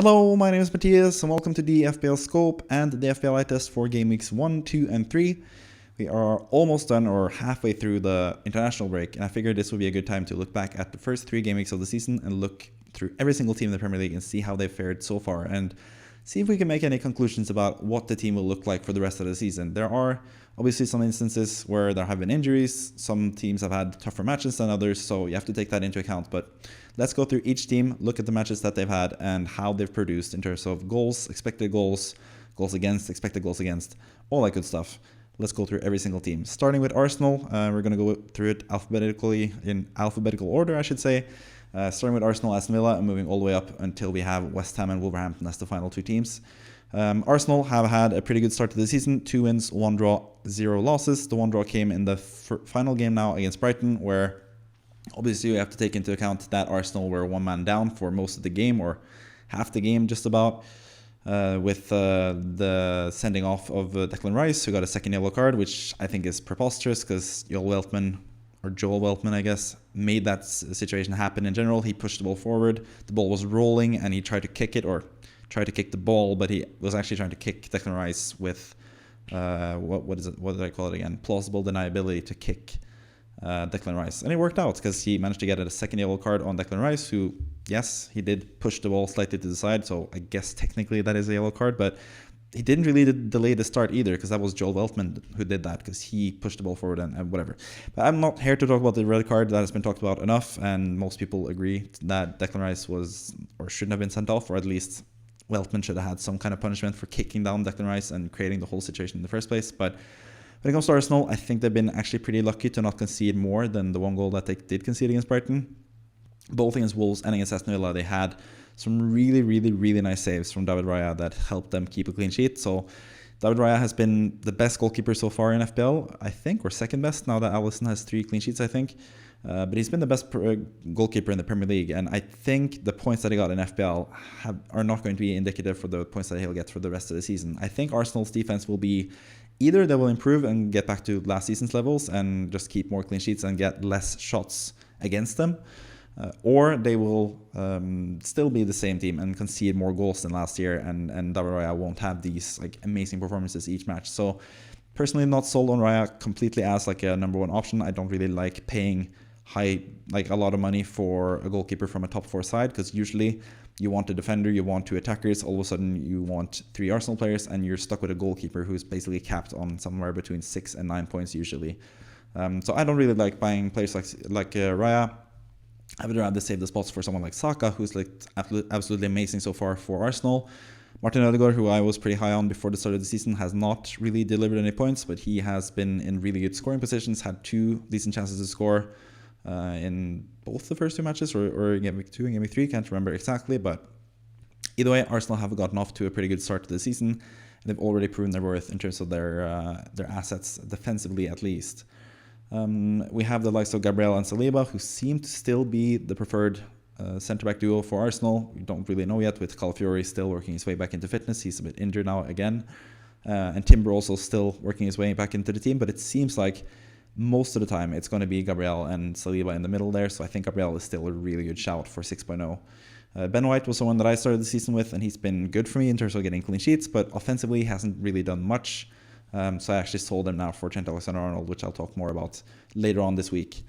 Hello, my name is Matthias and welcome to the FPL Scope and the FPL eye test for game weeks 1, 2 and 3. We are almost done or halfway through the international break, and I figured this would be a good time to look back at the first 3 game weeks of the season and look through every single team in the Premier League and see how they've fared so far and see if we can make any conclusions about what the team will look like for the rest of the season. There are obviously some instances where there have been injuries. Some teams have had tougher matches than others, so you have to take that into account. But let's go through each team, look at the matches that they've had and how they've produced in terms of goals, expected goals, goals against, expected goals against, all that good stuff. Let's go through every single team. Starting with Arsenal, we're going to go through it in alphabetical order, I should say. Starting with Arsenal, Aston Villa, and moving all the way up until we have West Ham and Wolverhampton as the final 2 teams. Arsenal have had a pretty good start to the season. 2 wins, 1 draw, 0 losses. The 1 draw came in the final game now against Brighton, where obviously you have to take into account that Arsenal were 1 man down for most of the game, or half the game just about, with the sending off of Declan Rice, who got a second yellow card, which I think is preposterous because Joel Veltman, I guess, made that situation happen in general. He pushed the ball forward, the ball was rolling, and he tried to kick it, or tried to kick the ball, but he was actually trying to kick Declan Rice with, what did I call it again? Plausible deniability to kick Declan Rice. And it worked out because he managed to get a second yellow card on Declan Rice, who, yes, he did push the ball slightly to the side, so I guess technically that is a yellow card, but he didn't really delay the start either, because that was Joel Veltman who did that, because he pushed the ball forward and whatever. But I'm not here to talk about the red card. That has been talked about enough, and most people agree that Declan Rice was, or shouldn't have been sent off, or at least Veltman should have had some kind of punishment for kicking down Declan Rice and creating the whole situation in the first place. But when it comes to Arsenal, I think they've been actually pretty lucky to not concede more than the 1 goal that they did concede against Brighton. Both against Wolves and against Aston Villa, they had some really nice saves from David Raya that helped them keep a clean sheet. So David Raya has been the best goalkeeper so far in FPL, I think, or second best now that Alisson has 3 clean sheets, I think. But he's been the best goalkeeper in the Premier League, and I think the points that he got in FPL are not going to be indicative for the points that he'll get for the rest of the season. I think Arsenal's defense will be either they will improve and get back to last season's levels and just keep more clean sheets and get less shots against them, or they will still be the same team and concede more goals than last year, and David Raya won't have these like amazing performances each match. So personally, not sold on Raya completely as like a number 1 option. I don't really like paying a lot of money for a goalkeeper from a top 4 side, because usually you want a defender, you want 2 attackers, all of a sudden you want 3 Arsenal players, and you're stuck with a goalkeeper who's basically capped on somewhere between 6 and 9 points usually. So I don't really like buying players like Raya. I would rather save the spots for someone like Saka, who's like absolutely amazing so far for Arsenal. Martin Odegaard, who I was pretty high on before the start of the season, has not really delivered any points, but he has been in really good scoring positions, had 2 decent chances to score in both the first 2 matches, or Game Week 2 and Game Week 3, can't remember exactly, but either way, Arsenal have gotten off to a pretty good start to the season, and they've already proven their worth in terms of their assets, defensively at least. We have the likes of Gabriel and Saliba, who seem to still be the preferred centre-back duo for Arsenal. We don't really know yet, with Calafiori still working his way back into fitness. He's a bit injured now again. And Timber also still working his way back into the team, but it seems like most of the time it's going to be Gabriel and Saliba in the middle there, so I think Gabriel is still a really good shout for 6.0. Ben White was the one that I started the season with, and he's been good for me in terms of getting clean sheets, but offensively he hasn't really done much. So I actually sold him now for Trent Alexander-Arnold, which I'll talk more about later on this week.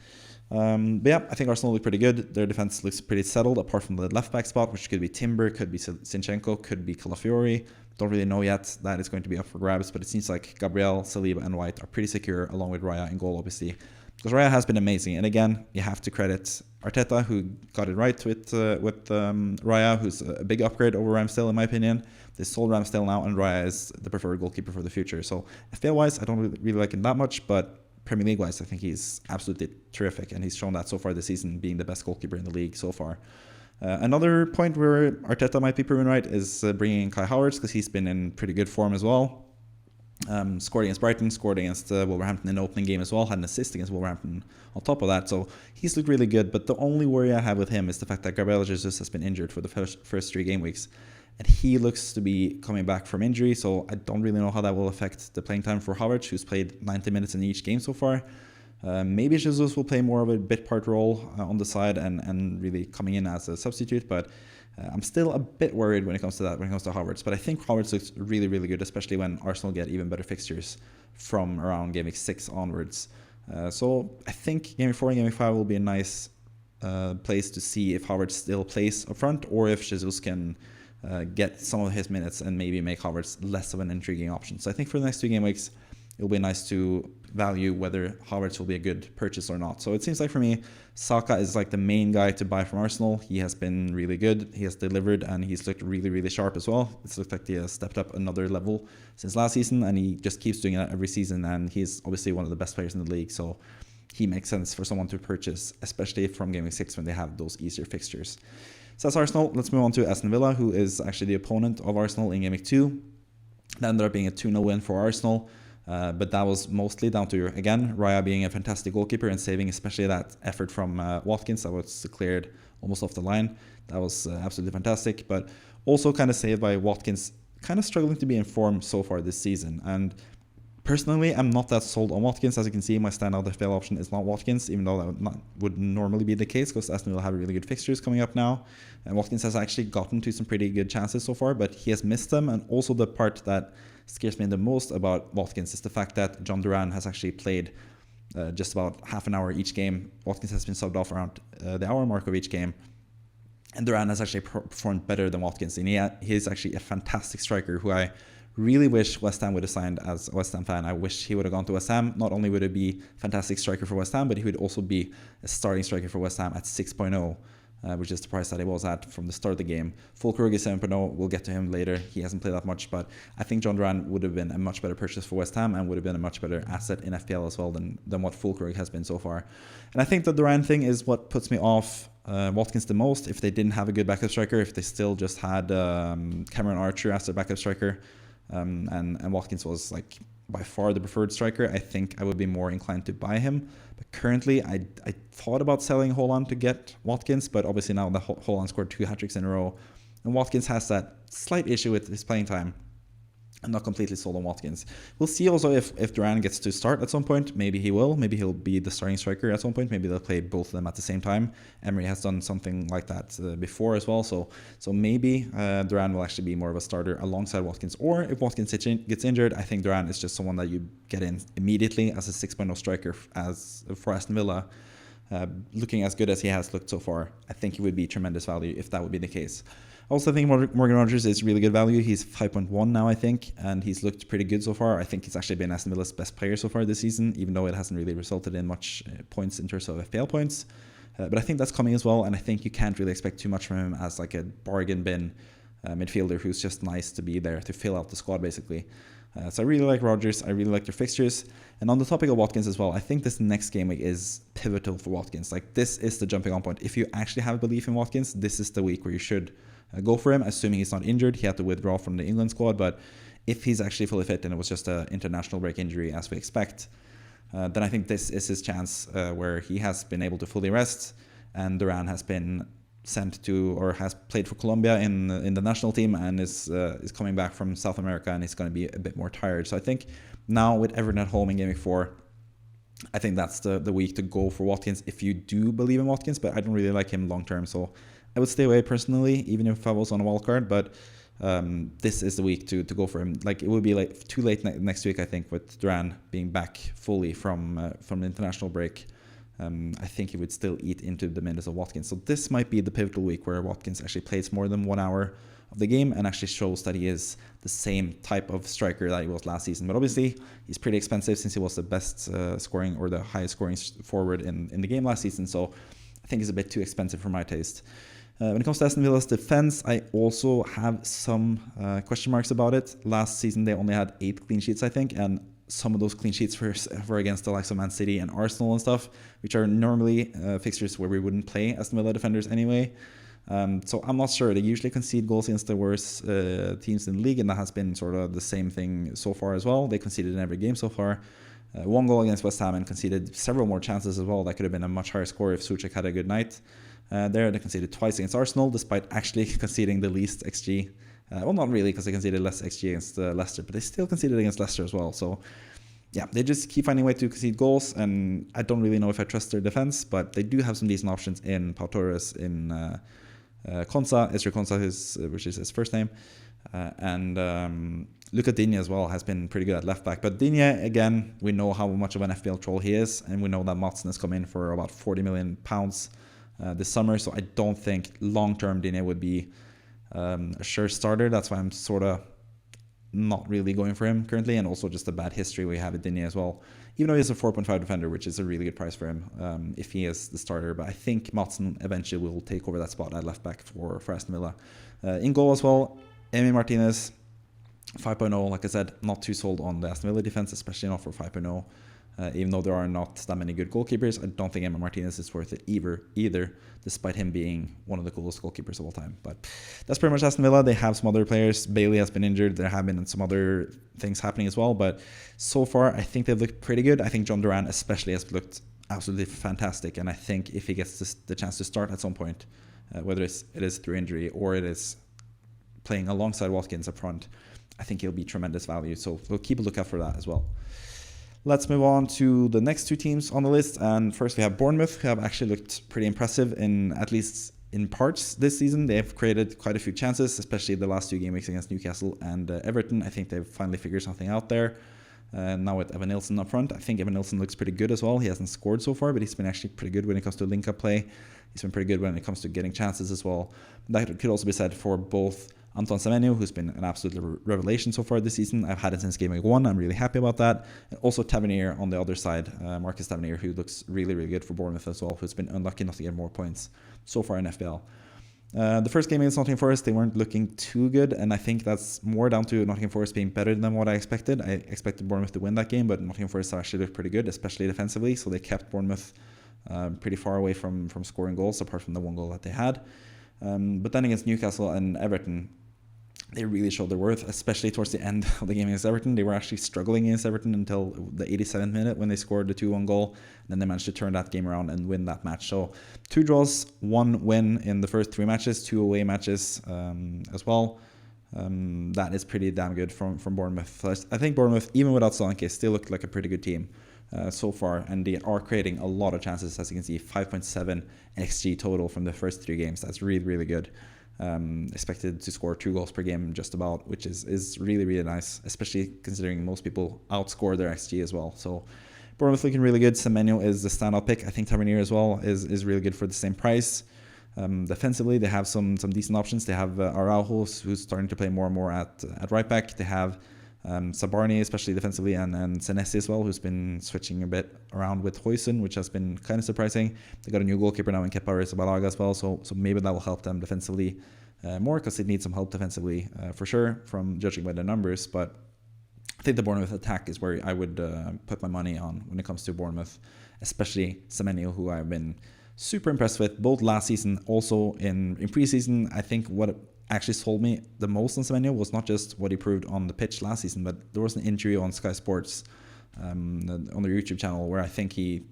But yeah, I think Arsenal look pretty good. Their defense looks pretty settled, apart from the left back spot, which could be Timber, could be Zinchenko, could be Calafiori. Don't really know yet. That is going to be up for grabs, but it seems like Gabriel, Saliba, and White are pretty secure, along with Raya in goal, obviously. Because Raya has been amazing. And again, you have to credit Arteta, who got it right with Raya, who's a big upgrade over Ramsdale, in my opinion. They sold Ramsdale now, and Raya is the preferred goalkeeper for the future. So FPL-wise, I don't really like him that much, but Premier League-wise, I think he's absolutely terrific, and he's shown that so far this season, being the best goalkeeper in the league so far. Another point where Arteta might be proven right is bringing in Kai Havertz, because he's been in pretty good form as well. Scored against Brighton, scored against Wolverhampton in the opening game as well, had an assist against Wolverhampton on top of that, so he's looked really good. But the only worry I have with him is the fact that Gabriel Jesus has been injured for the first 3 game weeks, and he looks to be coming back from injury, so I don't really know how that will affect the playing time for Havertz, who's played 90 minutes in each game so far. Maybe Jesus will play more of a bit part role on the side and really coming in as a substitute, but I'm still a bit worried when it comes to that, when it comes to Havertz, but I think Havertz looks really, really good, especially when Arsenal get even better fixtures from around Game Week 6 onwards. So I think Game Week 4 and Game Week 5 will be a nice place to see if Havertz still plays up front, or if Jesus can get some of his minutes and maybe make Havertz less of an intriguing option. So I think for the next 2 game weeks, it'll be nice to value whether Havertz will be a good purchase or not. So it seems like for me, Saka is like the main guy to buy from Arsenal. He has been really good. He has delivered, and he's looked really, really sharp as well. It's looked like he has stepped up another level since last season, and he just keeps doing that every season. And he's obviously one of the best players in the league. So he makes sense for someone to purchase, especially from Game Week 6 when they have those easier fixtures. So that's Arsenal. Let's move on to Aston Villa, who is actually the opponent of Arsenal in Game Week 2. That ended up being a 2-0 win for Arsenal. But that was mostly down to, again, Raya being a fantastic goalkeeper and saving especially that effort from Watkins that was cleared almost off the line. That was absolutely fantastic. But also kind of saved by Watkins kind of struggling to be in form so far this season. And personally, I'm not that sold on Watkins. As you can see, my standout FPL option is not Watkins, even though that would normally be the case because Aston Villa have really good fixtures coming up now. And Watkins has actually gotten to some pretty good chances so far, but he has missed them. And also the part that scares me the most about Watkins is the fact that John Duran has actually played just about half an hour each game. Watkins has been subbed off around the hour mark of each game. And Duran has actually performed better than Watkins. And he is actually a fantastic striker who I really wish West Ham would have signed as a West Ham fan. I wish he would have gone to West Ham. Not only would it be a fantastic striker for West Ham, but he would also be a starting striker for West Ham at 6.0. Which is the price that he was at from the start of the game. Fulkrug is 7.0. We'll get to him later. He hasn't played that much, but I think John Duran would have been a much better purchase for West Ham and would have been a much better asset in FPL as well than what Fulkrug has been so far. And I think the Duran thing is what puts me off Watkins the most. If they didn't have a good backup striker, if they still just had Cameron Archer as their backup striker, and Watkins was like by far the preferred striker, I think I would be more inclined to buy him. But currently, I thought about selling Haaland to get Watkins, but obviously now the Haaland scored 2 hat-tricks in a row, and Watkins has that slight issue with his playing time. I'm not completely sold on Watkins. We'll see also if Duran gets to start at some point. Maybe he will. Maybe he'll be the starting striker at some point. Maybe they'll play both of them at the same time. Emery has done something like that before as well. So maybe Duran will actually be more of a starter alongside Watkins. Or if Watkins gets injured, I think Duran is just someone that you get in immediately as a 6.0 striker for Aston Villa. Looking as good as he has looked so far, I think he would be tremendous value if that would be the case. I also think Morgan Rogers is really good value. He's 5.1 now, I think, and he's looked pretty good so far. I think he's actually been Aston Villa's best player so far this season, even though it hasn't really resulted in much points in terms of FPL points. But I think that's coming as well, and I think you can't really expect too much from him as like a bargain bin midfielder who's just nice to be there to fill out the squad, basically. So I really like Rodgers. I really like their fixtures. And on the topic of Watkins as well, I think this next game week is pivotal for Watkins. Like, this is the jumping on point. If you actually have belief in Watkins, this is the week where you should go for him, assuming he's not injured. He had to withdraw from the England squad, but if he's actually fully fit and it was just an international break injury as we expect, then I think this is his chance where he has been able to fully rest, and Duran has been sent to, or has played for Colombia in the national team, and is coming back from South America, and he's going to be a bit more tired. So I think now with Everton at home in Game Week 4, I think that's the week to go for Watkins if you do believe in Watkins, but I don't really like him long term, so I would stay away personally, even if I was on a wild card. But this is the week to go for him. Like, it would be like too late next week, I think, with Duran being back fully from the international break. I think he would still eat into the minutes of Watkins. So this might be the pivotal week where Watkins actually plays more than 1 hour of the game and actually shows that he is the same type of striker that he was last season. But obviously, he's pretty expensive since he was the best scoring or the highest scoring forward in the game last season. So I think he's a bit too expensive for my taste. When it comes to Aston Villa's defense, I also have some question marks about it. Last season, they only had 8 clean sheets, I think, and some of those clean sheets were against the likes of Man City and Arsenal and stuff, which are normally fixtures where we wouldn't play Aston Villa defenders anyway. So I'm not sure. They usually concede goals against the worst teams in the league, and that has been sort of the same thing so far as well. They conceded in every game so far. 1 goal against West Ham and conceded several more chances as well. That could have been a much higher score if Soucek had a good night. There, they conceded twice against Arsenal, despite actually conceding the least XG. Well, not really, because they conceded less XG against Leicester, but they still conceded against Leicester as well. So, yeah, they just keep finding a way to concede goals, and I don't really know if I trust their defense, but they do have some decent options in Pau Torres, in Esri Konsa, which is his first name. And Luca Digne as well has been pretty good at left back. But Digne, again, we know how much of an FPL troll he is. And we know that Maatsen has come in for about £40 million this summer. So I don't think long-term Digne would be a sure starter. That's why I'm sort of not really going for him currently. And also just a bad history we have with Digne as well. Even though he's a 4.5 defender, which is a really good price for him if he is the starter. But I think Maatsen eventually will take over that spot at left back for Aston Villa. In goal as well, Emi Martinez, 5.0. Like I said, not too sold on the Aston Villa defense, especially not for 5.0. Even though there are not that many good goalkeepers, I don't think Emi Martinez is worth it either, despite him being one of the coolest goalkeepers of all time. But that's pretty much Aston Villa. They have some other players. Bailey has been injured. There have been some other things happening as well. But so far, I think they've looked pretty good. I think John Duran especially has looked absolutely fantastic. And I think if he gets the chance to start at some point, whether it is through injury or it is playing alongside Watkins up front, I think he'll be tremendous value. So we'll keep a lookout for that as well. Let's move on to the next two teams on the list. And first we have Bournemouth, who have actually looked pretty impressive at least in parts this season. They have created quite a few chances, especially the last two game weeks against Newcastle and Everton. I think they've finally figured something out there. Now with Evan Nilsson up front, I think Evan Nilsson looks pretty good as well. He hasn't scored so far, but he's been actually pretty good when it comes to link-up play. He's been pretty good when it comes to getting chances as well. That could also be said for both Anton Semenyo, who's been an absolute revelation so far this season. I've had it since Gameweek 1. I'm really happy about that. And also Tavernier on the other side, Marcus Tavernier, who looks really, really good for Bournemouth as well, who's been unlucky not to get more points so far in FPL. The first game against Nottingham Forest, they weren't looking too good, and I think that's more down to Nottingham Forest being better than what I expected. I expected Bournemouth to win that game, but Nottingham Forest actually looked pretty good, especially defensively, so they kept Bournemouth pretty far away from scoring goals, apart from the one goal that they had. But then against Newcastle and Everton, they really showed their worth, especially towards the end of the game against Everton. They were actually struggling against Everton until the 87th minute when they scored the 2-1 goal. And then they managed to turn that game around and win that match. So 2 draws, 1 win in the first 3 matches, 2 away matches as well. That is pretty damn good from Bournemouth. I think Bournemouth, even without Solanke, still looked like a pretty good team so far. And they are creating a lot of chances, as you can see, 5.7 XG total from the first 3 games. That's really, really good. Expected to score 2 goals per game just about, which is really, really nice, especially considering most people outscore their XG as well. So Bournemouth looking really good. Semenyo is the standout pick. I think Tavernier as well is really good for the same price. Defensively, they have some decent options. They have Araujo, who's starting to play more and more at right back. They have Sabarni, especially defensively, and Senesi as well, who's been switching a bit around with Huijsen, which has been kind of surprising. They got a new goalkeeper now in Kepa Arrizabalaga as well, so maybe that will help them defensively more, because they need some help defensively for sure, from judging by the numbers. But I think the Bournemouth attack is where I would put my money on when it comes to Bournemouth, especially Semenyo, who I've been super impressed with both last season, also in preseason. I think what actually sold me the most on Semenyo was not just what he proved on the pitch last season, but there was an interview on Sky Sports on their YouTube channel where I think he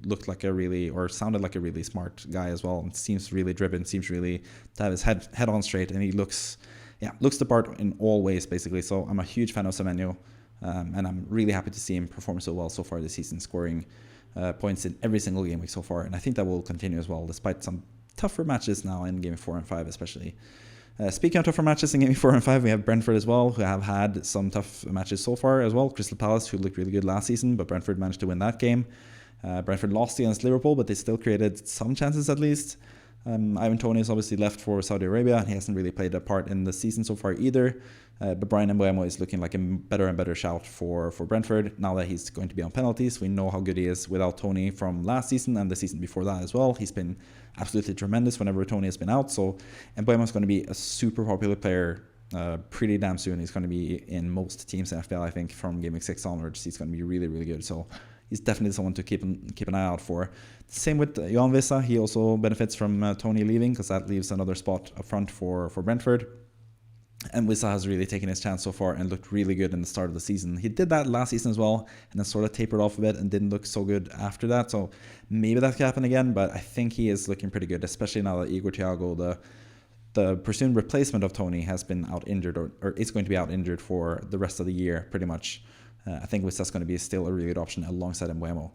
looked like sounded like a really smart guy as well, and seems really driven, seems really to have his head on straight, and he looks the part in all ways basically. So I'm a huge fan of Semenyo, and I'm really happy to see him perform so well so far this season, scoring points in every single game week so far, and I think that will continue as well, despite some tougher matches now in Game 4 and 5 especially. Speaking of tougher matches in Game 4 and 5, we have Brentford as well, who have had some tough matches so far as well. Crystal Palace, who looked really good last season, but Brentford managed to win that game. Brentford lost against Liverpool, but they still created some chances at least. Ivan Toney is obviously left for Saudi Arabia, and he hasn't really played a part in the season so far either. But Brian Mbeumo is looking like a better and better shout for Brentford now that he's going to be on penalties. We know how good he is without Toney from last season and the season before that as well. He's been absolutely tremendous whenever Toney has been out. So Mbeumo is going to be a super popular player pretty damn soon. He's going to be in most teams in FPL, I think, from Game Week 6 onwards. He's going to be really, really good. So he's definitely someone to keep an eye out for. Same with Johan Wissa. He also benefits from Toney leaving, because that leaves another spot up front for Brentford. And Wissa has really taken his chance so far and looked really good in the start of the season. He did that last season as well, and then sort of tapered off a bit and didn't look so good after that. So maybe that could happen again, but I think he is looking pretty good, especially now that Igor Thiago, the presumed replacement of Toney, has been out injured or is going to be out injured for the rest of the year, pretty much. I think Wissa's going to be still a really good option alongside Mbeumo.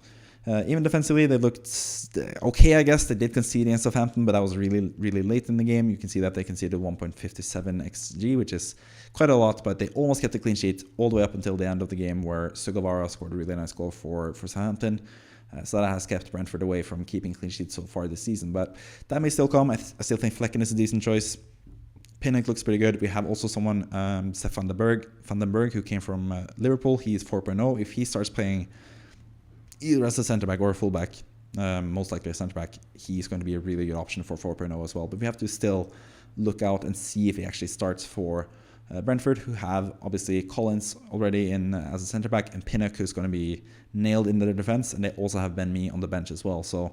Even defensively, they looked okay, I guess. They did concede against Southampton, but that was really, really late in the game. You can see that they conceded 1.57 XG, which is quite a lot, but they almost kept the clean sheet all the way up until the end of the game, where Sugawara scored a really nice goal for Southampton. So that has kept Brentford away from keeping clean sheets so far this season. But that may still come. I still think Flecken is a decent choice. Pinnock looks pretty good. We have also someone, Seth van den Berg, who came from Liverpool. He's 4.0. If he starts playing either as a centre-back or a full-back, most likely a centre-back, he's going to be a really good option for 4.0 as well. But we have to still look out and see if he actually starts for Brentford, who have obviously Collins already in as a centre-back, and Pinnock, who's going to be nailed in their defence, and they also have Ben Mee on the bench as well. So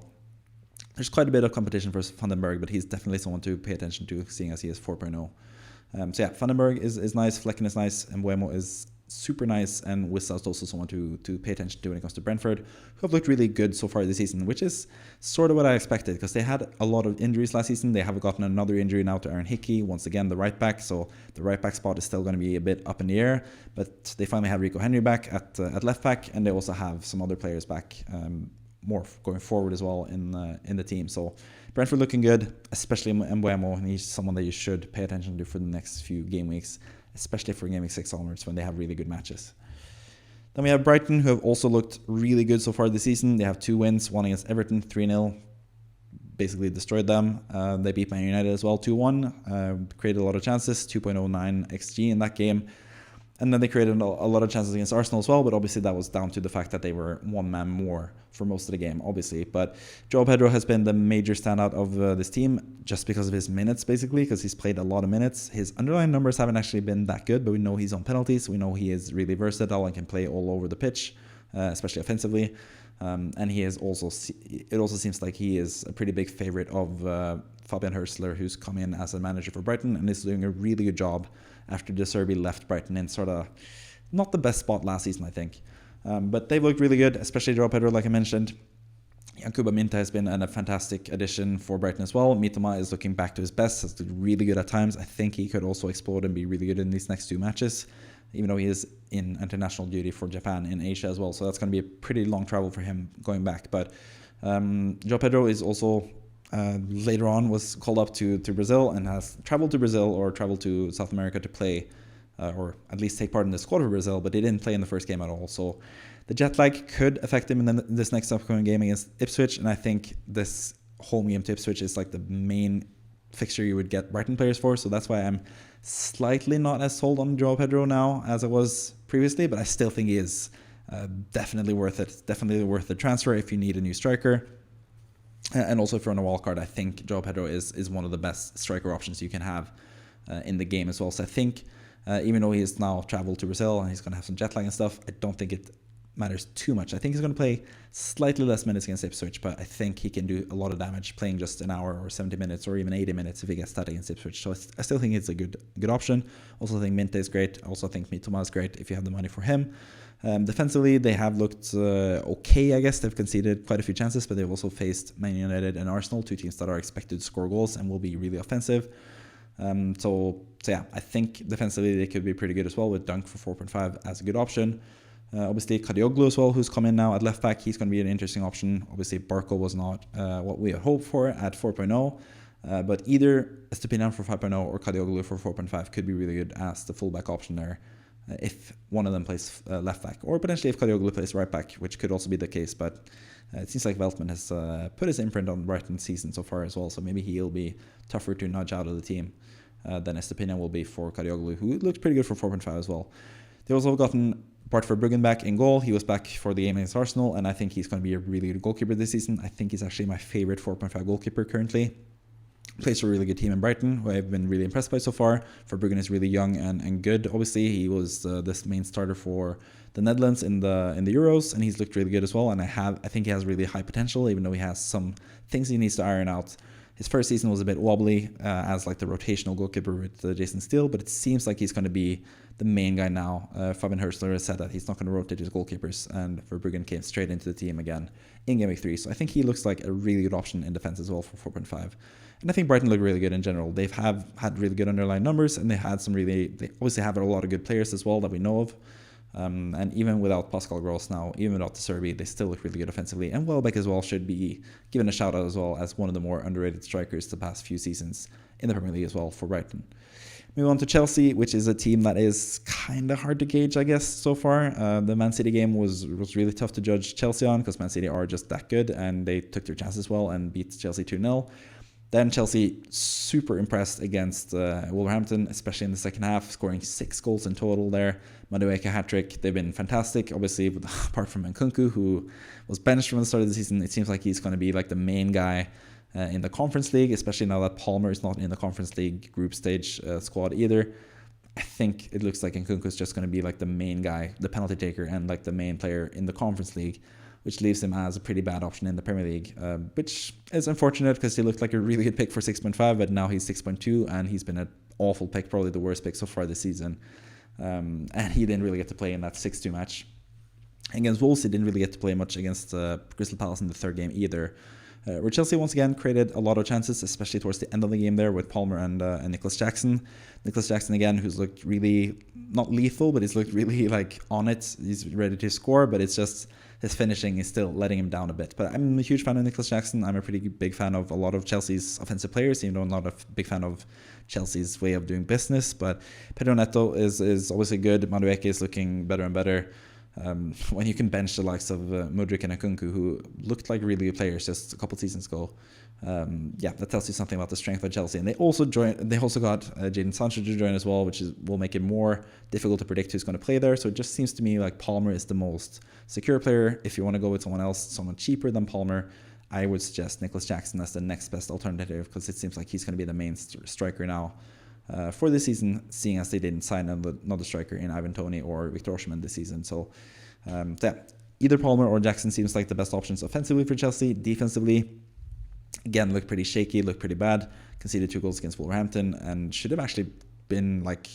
there's quite a bit of competition for Van den Berg, but he's definitely someone to pay attention to, seeing as he is 4.0. So yeah, Van den Berg is nice, Flecken is nice, and Mbeumo is super nice, and Wissa is also someone to pay attention to when it comes to Brentford, who have looked really good so far this season, which is sort of what I expected, because they had a lot of injuries last season. They have gotten another injury now to Aaron Hickey, once again the right back, so the right back spot is still going to be a bit up in the air, but they finally have Rico Henry back at left back, and they also have some other players back more going forward as well in the team. So Brentford looking good, especially Mbeumo, and he's someone that you should pay attention to for the next few game weeks, especially for Game Week 6 onwards when they have really good matches. Then we have Brighton, who have also looked really good so far this season. They have 2 wins, one against Everton, 3-0, basically destroyed them. They beat Man United as well, 2-1, created a lot of chances, 2.09 XG in that game. And then they created a lot of chances against Arsenal as well, but obviously that was down to the fact that they were one man more for most of the game, obviously. But João Pedro has been the major standout of this team just because of his minutes, basically, because he's played a lot of minutes. His underlying numbers haven't actually been that good, but we know he's on penalties. We know he is really versatile and can play all over the pitch, especially offensively. And he is also, it also seems like he is a pretty big favorite of Fabian Hurstler, who's come in as a manager for Brighton and is doing a really good job after De Zerbi left Brighton in sort of not the best spot last season, I think. But they've looked really good, especially João Pedro, like I mentioned. Yankuba Minta has been a fantastic addition for Brighton as well. Mitoma is looking back to his best, has looked really good at times. I think he could also explode and be really good in these next 2 matches, even though he is in international duty for Japan in Asia as well. So that's going to be a pretty long travel for him going back. But João Pedro is also later on was called up to Brazil and has traveled to Brazil or traveled to South America to play or at least take part in the squad for Brazil, but he didn't play in the first game at all. So the jet lag could affect him in this next upcoming game against Ipswich, and I think this home game to Ipswich is like the main fixture you would get Brighton players for, so that's why I'm slightly not as sold on João Pedro now as I was previously, but I still think he is definitely worth it. Definitely worth the transfer if you need a new striker. And also if you're on a wild card, I think João Pedro is one of the best striker options you can have in the game as well. So I think even though he has now traveled to Brazil and he's going to have some jet lag and stuff, I don't think it matters too much. I think he's going to play slightly less minutes against Ipswich, but I think he can do a lot of damage playing just an hour or 70 minutes or even 80 minutes if he gets that against Ipswich. So I still think it's a good option. Also think Minte is great. Also think Mitoma is great if you have the money for him. Defensively, they have looked okay, I guess. They've conceded quite a few chances, but they've also faced Man United and Arsenal, 2 teams that are expected to score goals and will be really offensive. So yeah, I think defensively they could be pretty good as well, with Dunk for 4.5 as a good option. Obviously, Kadioglu as well, who's come in now at left back. He's going to be an interesting option. Obviously, Barco was not what we had hoped for at 4.0. But either Estupiñán for 5.0 or Kadioglu for 4.5 could be really good as the fullback option there. If one of them plays left back, or potentially if Kadioglu plays right back, which could also be the case. But it seems like Veltman has put his imprint on Brighton's season so far as well, so maybe he'll be tougher to nudge out of the team than Estupiñán will be for Kadioglu, who looked pretty good for 4.5 as well. They also gotten Bart Verbruggen back in goal. He was back for the game against Arsenal, and I think he's going to be a really good goalkeeper this season. I think he's actually my favorite 4.5 goalkeeper currently. Plays for a really good team in Brighton, who I've been really impressed by so far. Verbruggen is really young and good. Obviously, he was this main starter for the Netherlands in the Euros, and he's looked really good as well. And I think he has really high potential, even though he has some things he needs to iron out. His first season was a bit wobbly as like the rotational goalkeeper with Jason Steele, but it seems like he's going to be the main guy now. Fabian Hurstler has said that he's not going to rotate his goalkeepers, and Verbruggen came straight into the team again in Game Week 3. So I think he looks like a really good option in defense as well for 4.5. And I think Brighton look really good in general. They've had really good underlying numbers, and they obviously have a lot of good players as well that we know of. And even without Pascal Gross now, even without the Serbi, they still look really good offensively. And Welbeck as well should be given a shout out as well as one of the more underrated strikers the past few seasons in the Premier League as well for Brighton. Move on to Chelsea, which is a team that is kind of hard to gauge, I guess, so far. The Man City game was really tough to judge Chelsea on because Man City are just that good and they took their chances well and beat Chelsea 2-0. Then Chelsea super impressed against Wolverhampton, especially in the second half, scoring 6 goals in total there. Madueke hat-trick. They've been fantastic, obviously, apart from Nkunku, who was benched from the start of the season. It seems like he's going to be like the main guy in the Conference League, especially now that Palmer is not in the Conference League group stage squad either. I think it looks like Nkunku is just going to be like the main guy, the penalty taker, and like the main player in the Conference League, which leaves him as a pretty bad option in the Premier League, which is unfortunate because he looked like a really good pick for 6.5, but now he's 6.2, and he's been an awful pick, probably the worst pick so far this season. And he didn't really get to play in that 6-2 match. Against Wolves, he didn't really get to play much against Crystal Palace in the third game either. Where Chelsea once again created a lot of chances, especially towards the end of the game there with Palmer and Nicholas Jackson. Nicholas Jackson again, who's looked really, not lethal, but he's looked really like on it. He's ready to score, but it's just his finishing is still letting him down a bit. But I'm a huge fan of Nicholas Jackson. I'm a pretty big fan of a lot of Chelsea's offensive players, even though I'm not a big fan of Chelsea's way of doing business. But Pedro Neto is obviously good. Madueke is looking better and better. When you can bench the likes of Mudryk and Nkunku, who looked like really good players just a couple seasons ago, that tells you something about the strength of Chelsea. And they also got Jadon Sancho to join as well, which will make it more difficult to predict who's going to play there. So it just seems to me like Palmer is the most secure player. If you want to go with someone else, someone cheaper than Palmer, I would suggest Nicholas Jackson as the next best alternative, because it seems like he's going to be the main striker now for this season, seeing as they didn't sign another striker in Ivan Toney or Victor Osimhen this season. So either Palmer or Jackson seems like the best options offensively for Chelsea. Defensively, again, looked pretty shaky, looked pretty bad. Conceded 2 goals against Wolverhampton and should have actually been like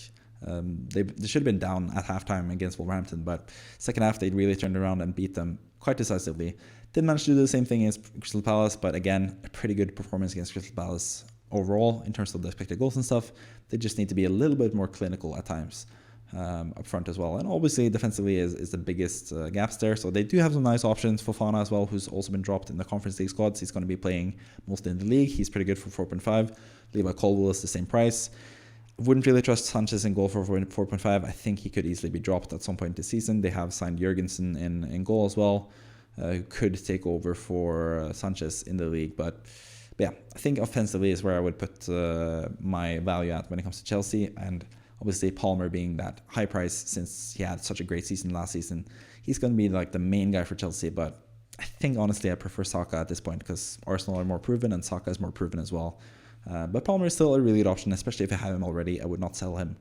they should have been down at halftime against Wolverhampton, but second half they really turned around and beat them quite decisively. Didn't manage to do the same thing against Crystal Palace, but again, a pretty good performance against Crystal Palace overall in terms of the expected goals and stuff. They just need to be a little bit more clinical at times up front as well. And obviously defensively is the biggest gaps there. So they do have some nice options. Fofana as well, who's also been dropped in the Conference League squads. He's going to be playing mostly in the league. He's pretty good for 4.5. Levi Colwill is the same price. Wouldn't really trust Sanchez in goal for 4.5. I think he could easily be dropped at some point this season. They have signed Jurgensen in goal as well, who could take over for Sanchez in the league. But yeah, I think offensively is where I would put my value at when it comes to Chelsea. And obviously Palmer being that high price, since he had such a great season last season, he's going to be like the main guy for Chelsea. But I think honestly I prefer Saka at this point because Arsenal are more proven and Saka is more proven as well. But Palmer is still a really good option, especially if I have him already. I would not sell him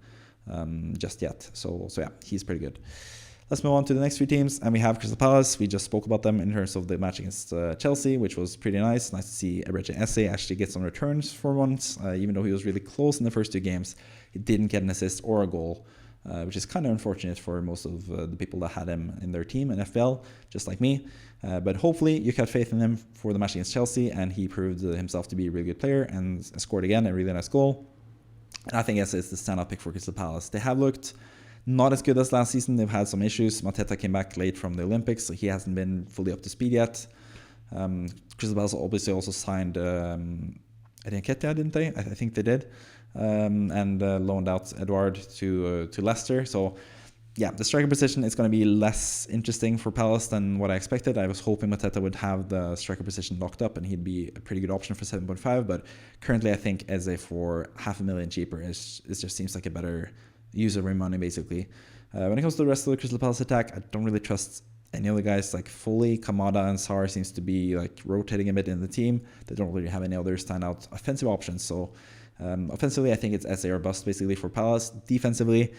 just yet. So yeah, he's pretty good. Let's move on to the next few teams, and we have Crystal Palace. We just spoke about them in terms of the match against Chelsea, which was pretty nice. Nice to see Eberechi Esse actually get some returns for once, even though he was really close in the first 2 games. He didn't get an assist or a goal, which is kind of unfortunate for most of the people that had him in their team in FPL, just like me. But hopefully you had faith in him for the match against Chelsea, and he proved himself to be a really good player and scored again a really nice goal. And I think Esse is the standout pick for Crystal Palace. They have looked not as good as last season. They've had some issues. Mateta came back late from the Olympics, so he hasn't been fully up to speed yet. Crystal Palace obviously also signed Nketiah, didn't they? I think they did. And loaned out Edouard to Leicester. So yeah, the striker position is going to be less interesting for Palace than what I expected. I was hoping Mateta would have the striker position locked up and he'd be a pretty good option for 7.5. But currently I think Eze for $500,000 cheaper it just seems like a better use of my money basically. When it comes to the rest of the Crystal Palace attack, I don't really trust any other guys like Foley, Kamada, and Sarr seems to be like rotating a bit in the team. They don't really have any other standout offensive options. So offensively, I think it's Eze or bust basically for Palace. Defensively,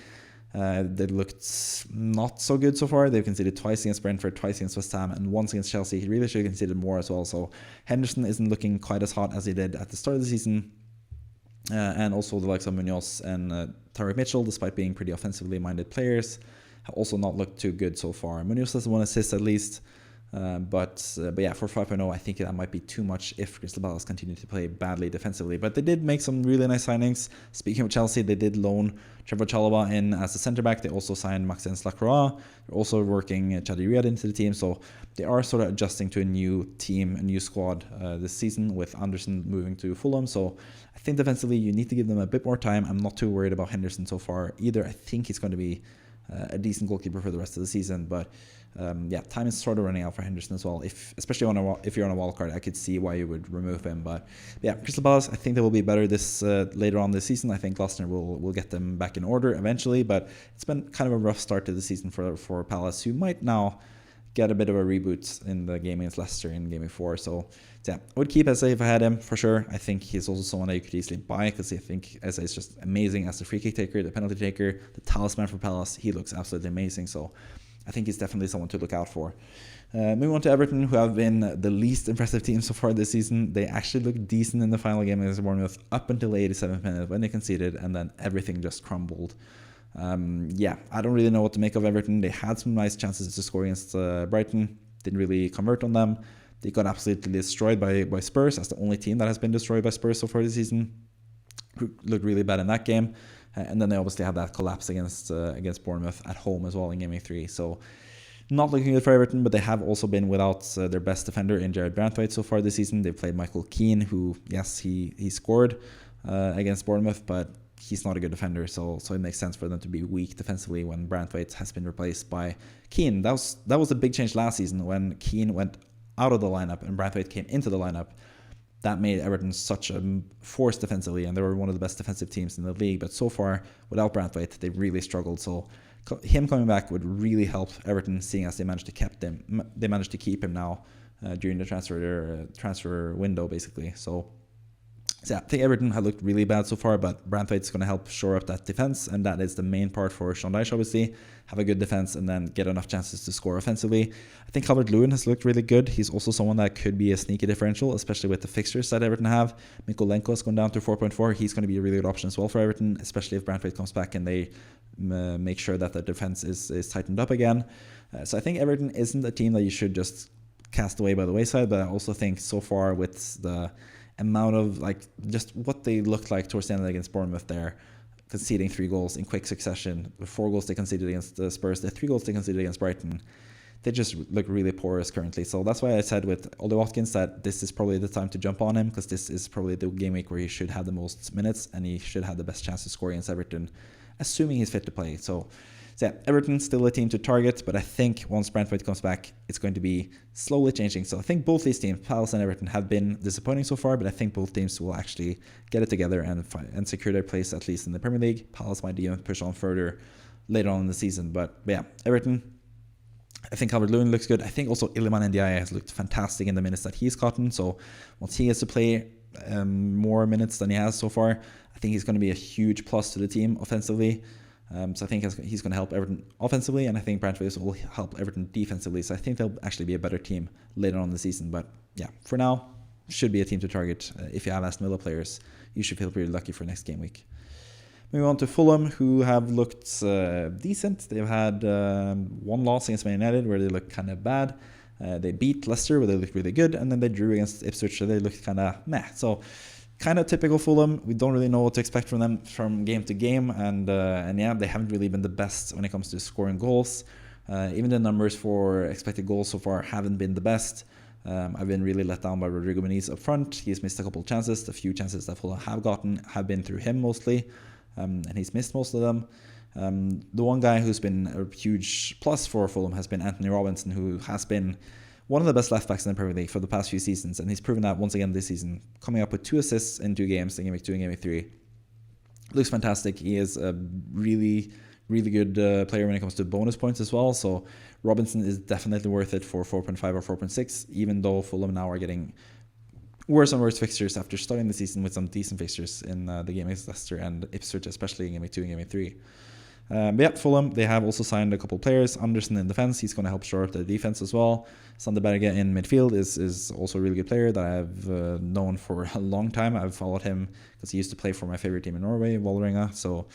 they looked not so good so far. They've conceded twice against Brentford, twice against West Ham, and once against Chelsea. He really should have conceded more as well. So Henderson isn't looking quite as hot as he did at the start of the season. And also the likes of Munoz and Tyrick Mitchell, despite being pretty offensively minded players, have also not looked too good so far. Munoz has 1 assist at least. But yeah, for 5.0, I think that might be too much if Crystal Palace continue to play badly defensively. But they did make some really nice signings. Speaking of Chelsea, they did loan Trevor Chalobah in as a centre back. They also signed Maxence Lacroix. They're also working Chadi Riyad into the team. So they are sort of adjusting to a new team, a new squad this season, with Anderson moving to Fulham. So I think defensively you need to give them a bit more time. I'm not too worried about Henderson so far either. I think he's going to be a decent goalkeeper for the rest of the season, but yeah, time is sort of running out for Henderson as well. Especially if you're on a wild card, I could see why you would remove him. But yeah, Crystal Palace, I think they will be better this later on this season. I think Glasner will get them back in order eventually, but it's been kind of a rough start to the season for Palace, who might now get a bit of a reboot in the game against Leicester in Game 4. So yeah, I would keep Eze if I had him for sure. I think he's also someone that you could easily buy, because I think Eze is just amazing as the free kick taker, the penalty taker, the talisman for Palace. He looks absolutely amazing. So I think he's definitely someone to look out for. Moving on to Everton, who have been the least impressive team so far this season. They actually looked decent in the final game against Bournemouth up until the 87th minute when they conceded, and then everything just crumbled. Yeah, I don't really know what to make of Everton. They had some nice chances to score against Brighton, didn't really convert on them. They got absolutely destroyed by Spurs, as the only team that has been destroyed by Spurs so far this season, who looked really bad in that game. And then they obviously have that collapse against Bournemouth at home as well in Game 3. So not looking good for Everton, but they have also been without their best defender in Jared Branthwaite so far this season. They've played Michael Keane, who, yes, he scored against Bournemouth, but he's not a good defender, so it makes sense for them to be weak defensively when Branthwaite has been replaced by Keane. That was a big change last season when Keane went out of the lineup and Branthwaite came into the lineup. That made Everton such a force defensively, and they were one of the best defensive teams in the league. But so far, without Branthwaite, they really struggled. So him coming back would really help Everton, seeing as they managed to keep him now during the transfer window, basically. So yeah, I think Everton have looked really bad so far, but Branthwaite's going to help shore up that defense, and that is the main part for Sean Dyche, obviously. Have a good defense and then get enough chances to score offensively. I think Calvert-Lewin has looked really good. He's also someone that could be a sneaky differential, especially with the fixtures that Everton have. Mikolenko has gone down to 4.4. He's going to be a really good option as well for Everton, especially if Branthwaite comes back and they make sure that the defense is tightened up again. So I think Everton isn't a team that you should just cast away by the wayside, but I also think so far with the amount of just what they looked like towards the end against Bournemouth there, conceding 3 goals in quick succession, the 4 goals they conceded against the Spurs, the 3 goals they conceded against Brighton, they just look really porous currently. So that's why I said with Ollie Watkins that this is probably the time to jump on him, because this is probably the game week where he should have the most minutes and he should have the best chance to score against Everton, assuming he's fit to play. So yeah, Everton's still a team to target, but I think once Brentford comes back, it's going to be slowly changing. So I think both these teams, Palace and Everton, have been disappointing so far, but I think both teams will actually get it together and secure their place, at least in the Premier League. Palace might even push on further later on in the season. But yeah, Everton, I think Calvert-Lewin looks good. I think also Iliman Ndiaye has looked fantastic in the minutes that he's gotten. So once he gets to play more minutes than he has so far, I think he's going to be a huge plus to the team offensively. So I think he's going to help Everton offensively, and I think Brentford will help Everton defensively. So I think they'll actually be a better team later on in the season. But yeah, for now, should be a team to target. If you have Aston Villa players, you should feel pretty lucky for next game week. Moving on to Fulham, who have looked decent. They've had one loss against Man United where they looked kind of bad. They beat Leicester where they looked really good, and then they drew against Ipswich where they looked kind of meh. So kind of typical Fulham. We don't really know what to expect from them from game to game, and yeah, they haven't really been the best when it comes to scoring goals. Even the numbers for expected goals so far haven't been the best. I've been really let down by Rodrigo Muniz up front. He's missed a couple of chances. The few chances that Fulham have gotten have been through him mostly, and he's missed most of them. The one guy who's been a huge plus for Fulham has been Anthony Robinson, who has been one of the best left backs in the Premier League for the past few seasons, and he's proven that once again this season, coming up with 2 assists in 2 games, in Game Week 2 and Game Week 3. Looks fantastic. He is a really, really good player when it comes to bonus points as well, so Robinson is definitely worth it for 4.5 or 4.6, even though Fulham now are getting worse and worse fixtures after starting the season with some decent fixtures in the game against Leicester and Ipswich, especially in Game Week 2 and Game Week 3. But yeah, Fulham, they have also signed a couple of players. Anderson in defense, he's going to help shore up the defense as well. Sander Berge in midfield is also a really good player that I've known for a long time. I've followed him because he used to play for my favorite team in Norway, Vålerenga. So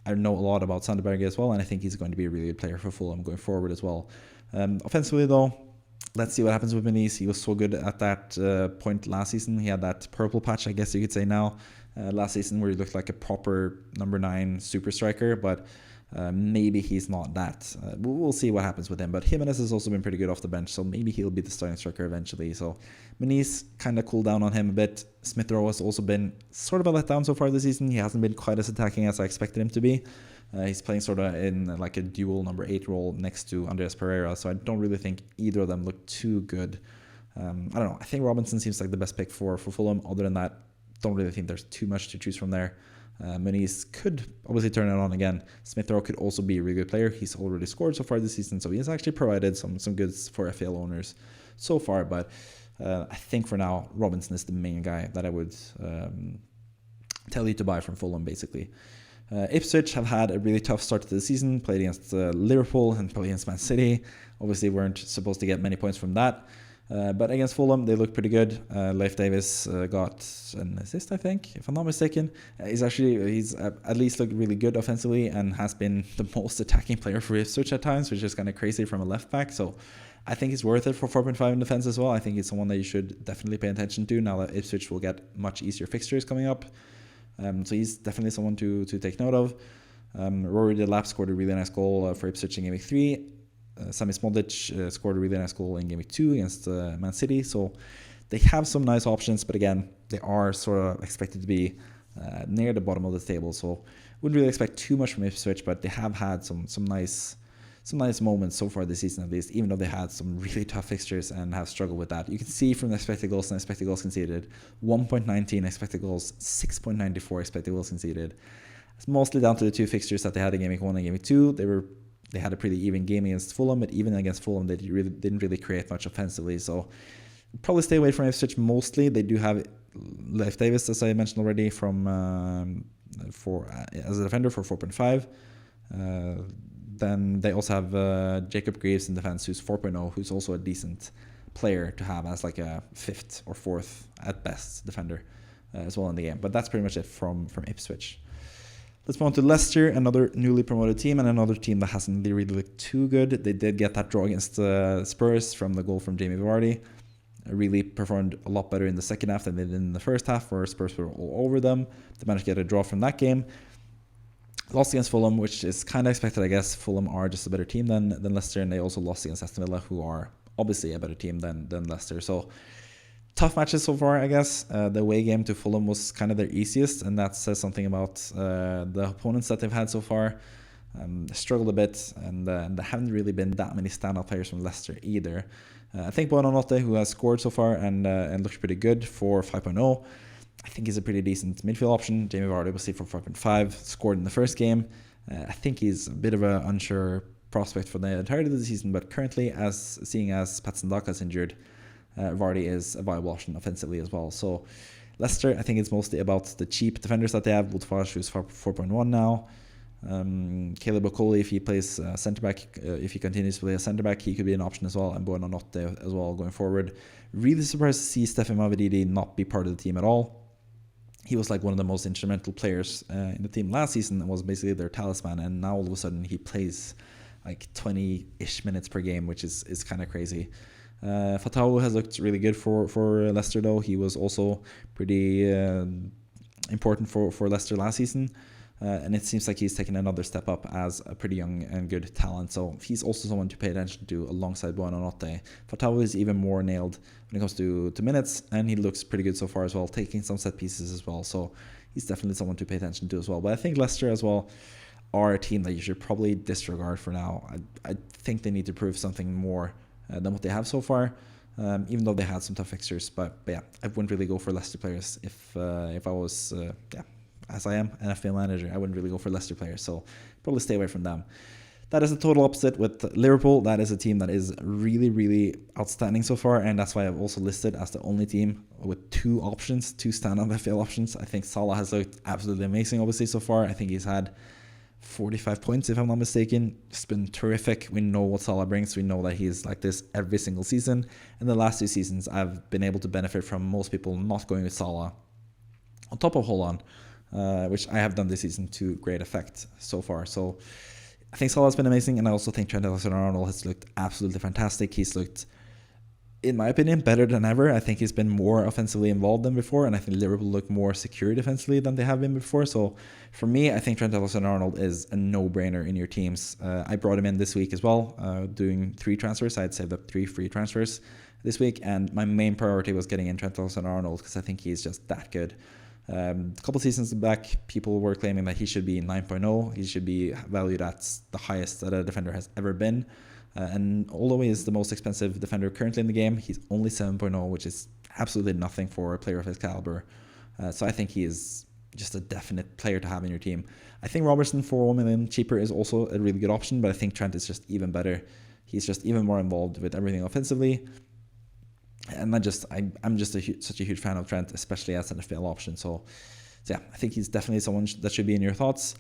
I know a lot about Sander Berge as well, and I think he's going to be a really good player for Fulham going forward as well. Offensively though, let's see what happens with Menis. He was so good at that point last season. He had that purple patch, I guess you could say now, last season, where he looked like a proper number 9 super striker, but maybe he's not that. We'll see what happens with him. But Jimenez has also been pretty good off the bench, so maybe he'll be the starting striker eventually. So Menis kind of cooled down on him a bit. Smith Rowe has also been sort of a letdown so far this season. He hasn't been quite as attacking as I expected him to be. He's playing sort of in like a dual number 8 role next to Andreas Pereira, so I don't really think either of them look too good. I don't know. I think Robinson seems like the best pick for Fulham. Other than that, don't really think there's too much to choose from there. Menis could obviously turn it on again. Smith Rowe could also be a really good player. He's already scored so far this season, so he has actually provided some goods for FPL owners so far. But I think for now, Robinson is the main guy that I would tell you to buy from Fulham, basically. Ipswich have had a really tough start to the season, played against Liverpool and played against Man City. Obviously weren't supposed to get many points from that. But against Fulham, they look pretty good. Leif Davis got an assist, I think, if I'm not mistaken. He's at least looked really good offensively and has been the most attacking player for Ipswich at times, which is kind of crazy from a left back. So I think he's worth it for 4.5 in defense as well. I think he's someone that you should definitely pay attention to now that Ipswich will get much easier fixtures coming up. So he's definitely someone to take note of. Rory Delap scored a really nice goal for Ipswich in Gameweek 3. Sami Smodic scored a really nice goal in Gameweek 2 against Man City. So they have some nice options, but again, they are sort of expected to be near the bottom of the table. So wouldn't really expect too much from Ipswich, but they have had some nice moments so far this season, at least, even though they had some really tough fixtures and have struggled with that. You can see from the expected goals and expected goals conceded, 1.19 expected goals, 6.94 expected goals conceded. It's mostly down to the 2 fixtures that they had in Gameweek 1 and Gameweek 2. They had a pretty even game against Fulham, but even against Fulham, they didn't really create much offensively. So probably stay away from Ipswich mostly. They do have Leif Davis, as I mentioned already, as a defender for 4.5. Then they also have Jacob Greaves in defense, who's 4.0, who's also a decent player to have as like a 5th or 4th at best defender as well in the game. But that's pretty much it from Ipswich. Let's move on to Leicester, another newly promoted team and another team that hasn't really looked too good. They did get that draw against Spurs from the goal from Jamie Vardy. Really performed a lot better in the second half than they did in the first half, where Spurs were all over them. They managed to get a draw from that game. Lost against Fulham, which is kind of expected, I guess. Fulham are just a better team than Leicester, and they also lost against Aston Villa, who are obviously a better team than Leicester. So tough matches so far, I guess. The away game to Fulham was kind of their easiest, and that says something about the opponents that they've had so far. They struggled a bit, and there haven't really been that many standout players from Leicester either. I think Buonanotte, who has scored so far and looks pretty good for 5.0, I think he's a pretty decent midfield option. Jamie Vardy was for 5.5, scored in the first game. I think he's a bit of an unsure prospect for the entirety of the season, but currently, seeing as Patson Daka is injured, Vardy is a viable option offensively as well. So Leicester, I think it's mostly about the cheap defenders that they have. Woodfors, who's 4.1 now. Caleb Okoli, if he plays centre back, if he continues to play a centre back, he could be an option as well. And Buonanotte as well going forward. Really surprised to see Stefan Mavididi not be part of the team at all. He was like one of the most instrumental players in the team last season and was basically their talisman. And now all of a sudden he plays like 20-ish minutes per game, which is kind of crazy. Fatawu has looked really good for Leicester, though. He was also pretty important for Leicester last season. And it seems like he's taken another step up as a pretty young and good talent. So he's also someone to pay attention to alongside Buonanotte. Fatawu is even more nailed when it comes to minutes, and he looks pretty good so far as well, taking some set pieces as well. So he's definitely someone to pay attention to as well. But I think Leicester as well are a team that you should probably disregard for now. I think they need to prove something more than what they have so far, even though they had some tough fixtures. But yeah, I wouldn't really go for Leicester players if I was, as I am an FPL manager. I wouldn't really go for Leicester players, so probably stay away from them. That is the total opposite with Liverpool. That is a team that is really, really outstanding so far, and that's why I've also listed as the only team with 2 standout FPL options. I think Salah has looked absolutely amazing, obviously, so far. I think he's had 45 points, if I'm not mistaken. It's been terrific. We know what Salah brings. We know that he's like this every single season. And the last 2 seasons, I've been able to benefit from most people not going with Salah on top of Holland, which I have done this season to great effect so far. So I think Salah's been amazing, and I also think Trent Alexander-Arnold has looked absolutely fantastic. He's looked in my opinion, better than ever. I think he's been more offensively involved than before, and I think Liverpool look more secure defensively than they have been before. So for me, I think Trent Alexander-Arnold is a no-brainer in your teams. I brought him in this week as well, doing 3 transfers. I had saved up 3 free transfers this week, and my main priority was getting in Trent Alexander-Arnold because I think he's just that good. A couple seasons back, people were claiming that he should be 9.0. He should be valued at the highest that a defender has ever been. And although he is the most expensive defender currently in the game, he's only 7.0, which is absolutely nothing for a player of his caliber. So I think he is just a definite player to have in your team. I think Robertson for 1 million cheaper is also a really good option, but I think Trent is just even better. He's just even more involved with everything offensively. And I'm just such a huge fan of Trent, especially as an FPL option. So yeah, I think he's definitely someone that should be in your thoughts.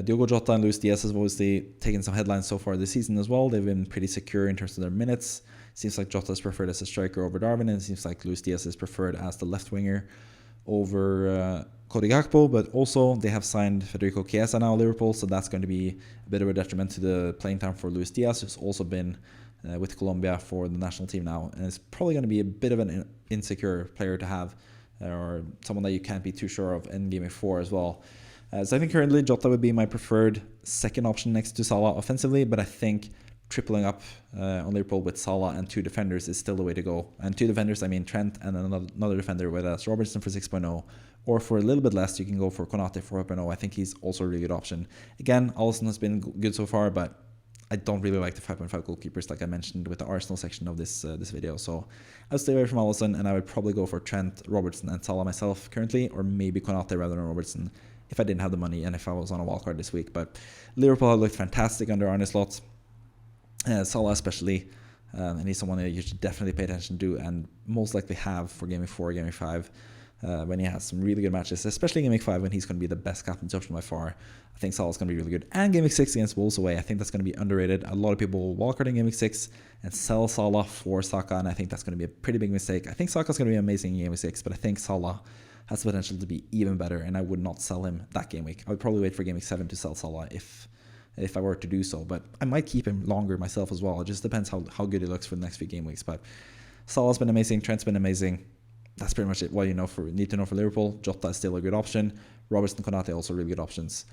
Diogo Jota and Luis Diaz have obviously taken some headlines so far this season as well. They've been pretty secure in terms of their minutes. Seems like Jota is preferred as a striker over Darwin, and it seems like Luis Diaz is preferred as the left winger over Cody Gakpo. But also they have signed Federico Chiesa now Liverpool, so that's going to be a bit of a detriment to the playing time for Luis Diaz, who's also been with Colombia for the national team now, and it's probably going to be a bit of an insecure player to have, or someone that you can't be too sure of in Game 4 as well. So I think currently Jota would be my preferred second option next to Salah offensively, but I think tripling up on Liverpool with Salah and 2 defenders is still the way to go. And 2 defenders, I mean Trent and another defender, whether that's Robertson for 6.0, or for a little bit less, you can go for Konate for 4.0. I think he's also a really good option. Again, Alisson has been good so far, but I don't really like the 5.5 goalkeepers, like I mentioned with the Arsenal section of this video. So I would stay away from Alisson, and I would probably go for Trent, Robertson, and Salah myself currently, or maybe Konate rather than Robertson if I didn't have the money and if I was on a wildcard this week. But Liverpool have looked fantastic under Arne Slot, Salah especially, and he's someone that you should definitely pay attention to, and most likely have for Game 4, Game 5. When he has some really good matches, especially in Game 5 when he's going to be the best captain's option by far. I think Salah's going to be really good. And Game 6 against Wolves away, I think that's going to be underrated. A lot of people will wildcard in Game 6 and sell Salah for Saka, and I think that's going to be a pretty big mistake. I think Saka's going to be amazing in Game 6, but I think Salah has the potential to be even better, and I would not sell him that game week. I would probably wait for Game 7 to sell Salah if I were to do so, but I might keep him longer myself as well. It just depends how good he looks for the next few game weeks. But Salah's been amazing, Trent's been amazing. That's pretty much it. What you need to know for Liverpool. Jota is still a good option. Robertson, Konate also really good options,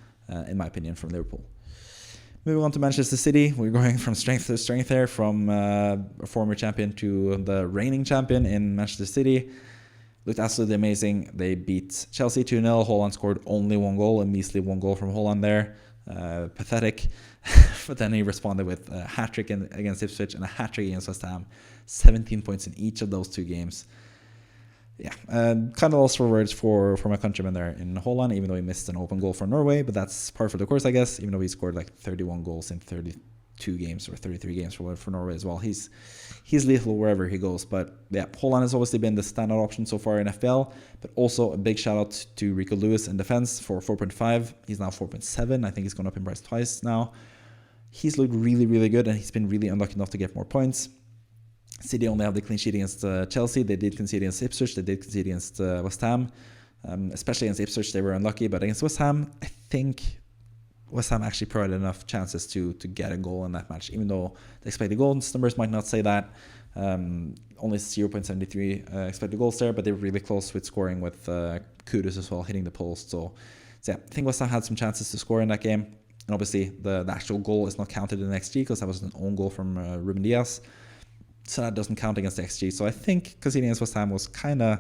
in my opinion, from Liverpool. Moving on to Manchester City, we're going from strength to strength there, from a former champion to the reigning champion in Manchester City. Looked absolutely amazing. They beat Chelsea 2-0. Haaland scored only 1 goal, a measly 1 goal from Haaland there. Pathetic. But then he responded with a hat-trick against Ipswich and a hat-trick against West Ham. 17 points in each of those 2 games. Yeah, kind of lost for words for my countryman there in Haaland, even though he missed an open goal for Norway, but that's par for the course, I guess, even though he scored like 31 goals in 32 games or 33 games for Norway as well. He's lethal wherever he goes. But yeah, Haaland has obviously been the standout option so far in FPL, but also a big shout out to Rico Lewis in defense for 4.5. He's now 4.7. I think he's gone up in price twice now. He's looked really, really good, and he's been really unlucky enough to get more points. City only have the clean sheet against Chelsea. They did concede against Ipswich. They did concede against West Ham. Especially against Ipswich, they were unlucky. But against West Ham, I think West Ham actually provided enough chances to get a goal in that match, even though the expected goals numbers might not say that. Only 0.73 expected goals there, but they were really close with scoring with Kudus as well, hitting the post. So yeah, I think West Ham had some chances to score in that game. And obviously, the actual goal is not counted in the XG because that was an own goal from Ruben Diaz. So that doesn't count against the XG. So I think conceding against West Ham was kind of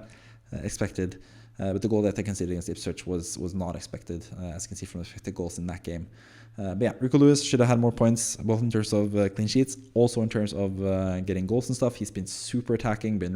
expected. But the goal that they conceded against Ipswich was not expected, as you can see from the expected goals in that game. But yeah, Rico Lewis should have had more points, both in terms of clean sheets, also in terms of getting goals and stuff. He's been super attacking, been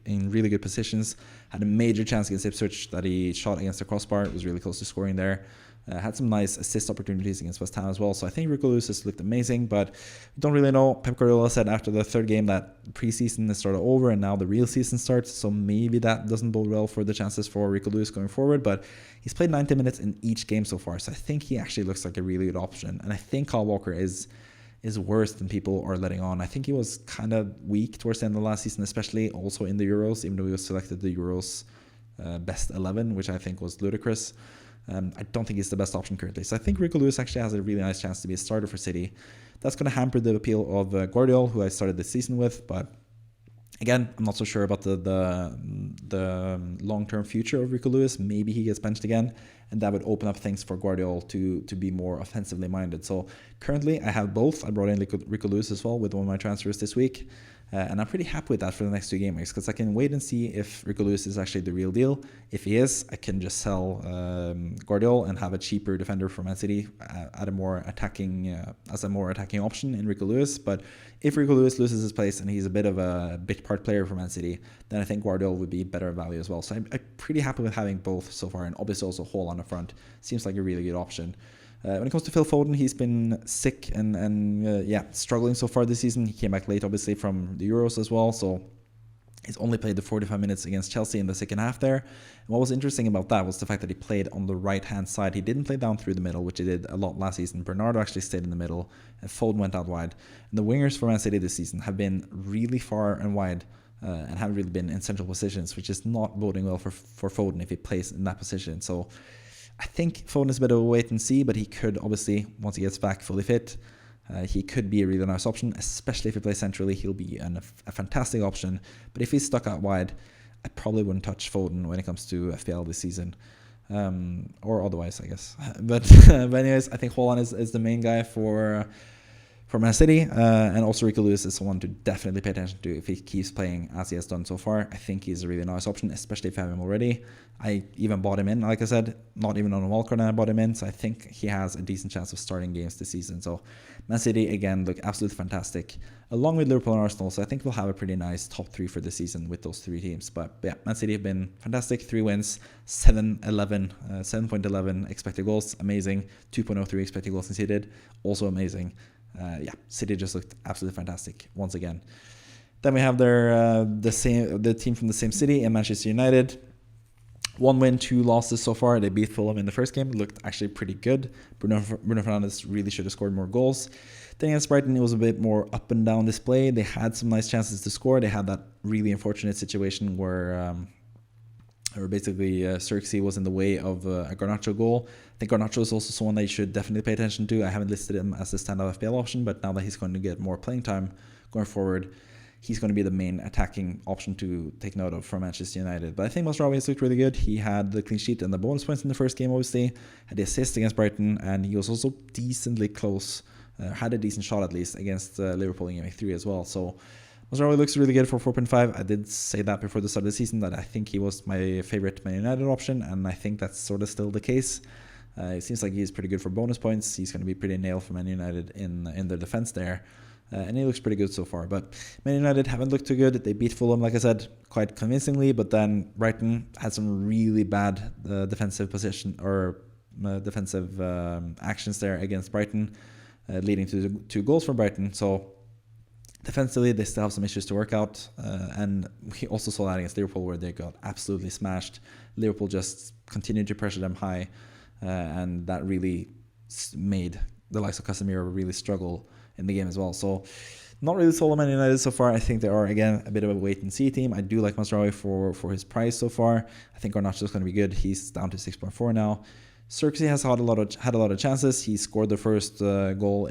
in really good positions. Had a major chance against Ipswich that he shot against the crossbar. It was really close to scoring there. Had some nice assist opportunities against West Ham as well. So I think Rico Lewis has looked amazing, but we don't really know. Pep Guardiola said after the 3rd game that preseason is sort of over and now the real season starts. So maybe that doesn't bode well for the chances for Rico Lewis going forward. But he's played 90 minutes in each game so far. So I think he actually looks like a really good option. And I think Kyle Walker is worse than people are letting on. I think he was kind of weak towards the end of the last season, especially also in the Euros, even though he was selected the Euros best 11, which I think was ludicrous. I don't think he's the best option currently. So I think Rico Lewis actually has a really nice chance to be a starter for City. That's going to hamper the appeal of Guardiola, who I started this season with. But Again, I'm not so sure about the long-term future of Rico Lewis. Maybe he gets benched again, and that would open up things for Guardiola to be more offensively minded. So currently, I have both. I brought in Rico Lewis as well with one of my transfers this week. And I'm pretty happy with that for the next 2 game weeks because I can wait and see if Rico Lewis is actually the real deal. If he is, I can just sell Guardiola and have a cheaper defender for Man City at a more attacking option in Rico Lewis. But if Rico Lewis loses his place and he's a bit of a bit part player for Man City, then I think Guardiola would be better value as well. So I'm pretty happy with having both so far, and obviously also Hall on the front seems like a really good option. When it comes to Phil Foden, he's been sick and struggling so far this season. He came back late, obviously, from the Euros as well, so he's only played the 45 minutes against Chelsea in the second half there. And what was interesting about that was the fact that he played on the right-hand side. He didn't play down through the middle, which he did a lot last season. Bernardo actually stayed in the middle, and Foden went out wide. And the wingers for Man City this season have been really far and wide and haven't really been in central positions, which is not boding well for Foden if he plays in that position. So I think Foden is a bit of a wait and see, but he could obviously, once he gets back fully fit, he could be a really nice option, especially if he plays centrally. He'll be a fantastic option. But if he's stuck out wide, I probably wouldn't touch Foden when it comes to FPL this season, or otherwise, I guess. But anyways, I think Haaland is the main guy for Man City, and also Rico Lewis is someone to definitely pay attention to if he keeps playing as he has done so far. I think he's a really nice option, especially if you have him already. I even bought him in, like I said, not even on a wildcard, and I bought him in, so I think he has a decent chance of starting games this season. So Man City, again, look absolutely fantastic, along with Liverpool and Arsenal, so I think we'll have a pretty nice top 3 for the season with those 3 teams. But yeah, Man City have been fantastic, 3 wins, 7.11 expected goals, amazing, 2.03 expected goals conceded, also amazing. City just looked absolutely fantastic once again. Then we have the team from the same city in Manchester United. 1 win, 2 losses so far. They beat Fulham in the first game. It looked actually pretty good. Bruno Fernandes really should have scored more goals. Then against Brighton, it was a bit more up and down display. They had some nice chances to score. They had that really unfortunate situation where basically Xerxes was in the way of a Garnacho goal. I think Garnacho is also someone that you should definitely pay attention to. I haven't listed him as a standout FPL option, but now that he's going to get more playing time going forward, he's going to be the main attacking option to take note of for Manchester United. But I think Masraoui has looked really good. He had the clean sheet and the bonus points in the first game, obviously. Had the assist against Brighton, and he was also decently close. Had a decent shot, at least, against Liverpool in Game 3 as well. So Masraoui looks really good for 4.5. I did say that before the start of the season, that I think he was my favorite Man United option, and I think that's sort of still the case. It seems like he's pretty good for bonus points. He's going to be pretty nailed for Man United in their defense there. And he looks pretty good so far. But Man United haven't looked too good. They beat Fulham, like I said, quite convincingly. But then Brighton had some really bad defensive actions there against Brighton, leading to 2 goals from Brighton. So defensively, they still have some issues to work out. And we also saw that against Liverpool, where they got absolutely smashed. Liverpool just continued to pressure them high. And that really made the likes of Casemiro really struggle in the game as well. So not really sold on Man United so far. I think they are, again, a bit of a wait-and-see team. I do like Masraoui for his price so far. I think Garnacho is going to be good. He's down to 6.4 now. Xerxes has had a lot of chances. He scored the first goal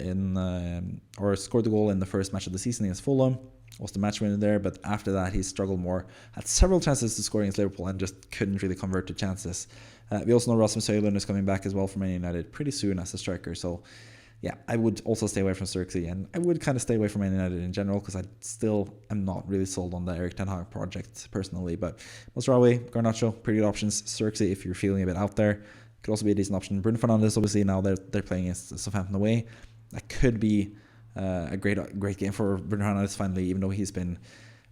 scored the goal in the first match of the season against Fulham. Was the match winner there, but after that he struggled more. Had several chances to score against Liverpool and just couldn't really convert to chances. We also know Rasmus Højlund is coming back as well for Man United pretty soon as a striker. So yeah, I would also stay away from Xerxes, and I would kind of stay away from Man United in general because I still am not really sold on the Erik Ten Hag project personally. But Masraoui, Garnacho, pretty good options. Xerxes, if you're feeling a bit out there, could also be a decent option. Bruno Fernandes, obviously, now they're playing against Southampton away. That could be a great game for Bruno Fernandes finally, even though he's been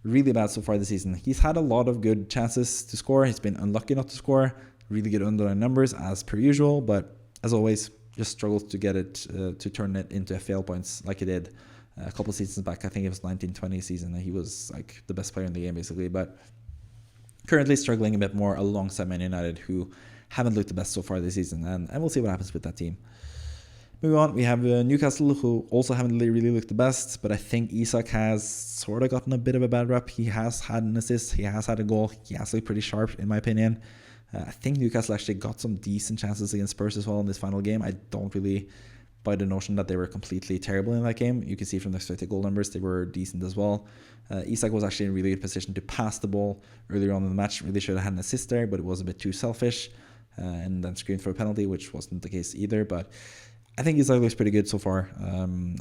really bad so far this season. He's had a lot of good chances to score. He's been unlucky not to score. Really good underlying numbers as per usual, but as always, just struggles to get it to turn it into FPL points like he did a couple of seasons back. I think it was 1920 season, and he was like the best player in the game basically, but currently struggling a bit more alongside Man United, who haven't looked the best so far this season, and we'll see what happens with that team. Moving on, we have Newcastle, who also haven't really looked the best, but I think Isak has sort of gotten a bit of a bad rep. He has had an assist, he has had a goal, he has looked pretty sharp in my opinion. I think Newcastle actually got some decent chances against Spurs as well in this final game. I don't really by the notion that they were completely terrible in that game. You can see from the expected goal numbers, they were decent as well. Isak was actually in a really good position to pass the ball earlier on in the match. Really should have had an assist there, but it was a bit too selfish. And then screamed for a penalty, which wasn't the case either. But I think Isak looks pretty good so far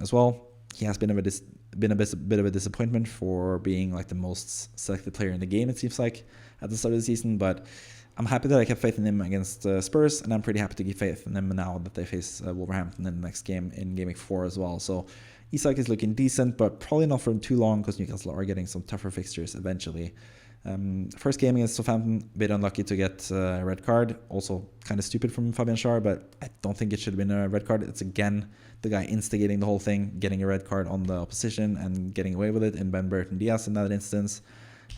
as well. He has been a bit of a disappointment for being like the most selected player in the game, it seems like, at the start of the season. But I'm happy that I kept faith in him against Spurs, and I'm pretty happy to keep faith in him now that they face Wolverhampton in the next game in Gameweek 4 as well. So Isak is looking decent, but probably not for too long because Newcastle are getting some tougher fixtures eventually. First game against Southampton, a bit unlucky to get a red card. Also kind of stupid from Fabian Schär, but I don't think it should have been a red card. It's again the guy instigating the whole thing, getting a red card on the opposition and getting away with it in Ben Burton Diaz in that instance.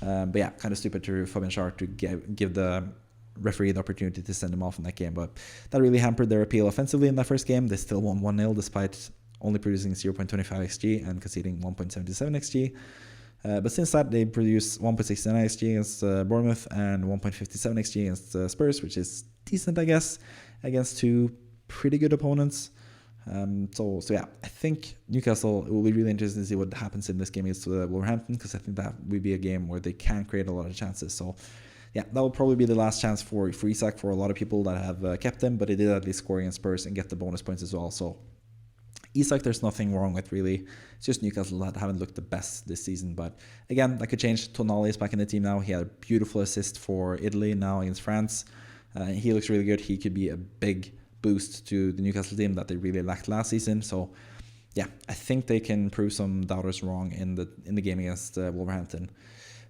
But yeah, kind of stupid to Fabian Schär to give the referee the opportunity to send him off in that game. But that really hampered their appeal offensively in that first game. They still won 1-0 despite only producing 0.25 XG and conceding 1.77 XG. But since that, they produced 1.69 XG against Bournemouth and 1.57 XG against Spurs, which is decent, I guess, against two pretty good opponents. So yeah, I think Newcastle, it will be really interesting to see what happens in this game against Wolverhampton, because I think that will be a game where they can create a lot of chances. So yeah, that will probably be the last chance for Isak for a lot of people that have kept him, but he did at least score against Spurs and get the bonus points as well. So Isak, there's nothing wrong with, really. It's just Newcastle that haven't looked the best this season. But again, that could change. Tonali is back in the team now. He had a beautiful assist for Italy now against France. He looks really good. He could be a big boost to the Newcastle team that they really lacked last season. So yeah, I think they can prove some doubters wrong in the game against Wolverhampton.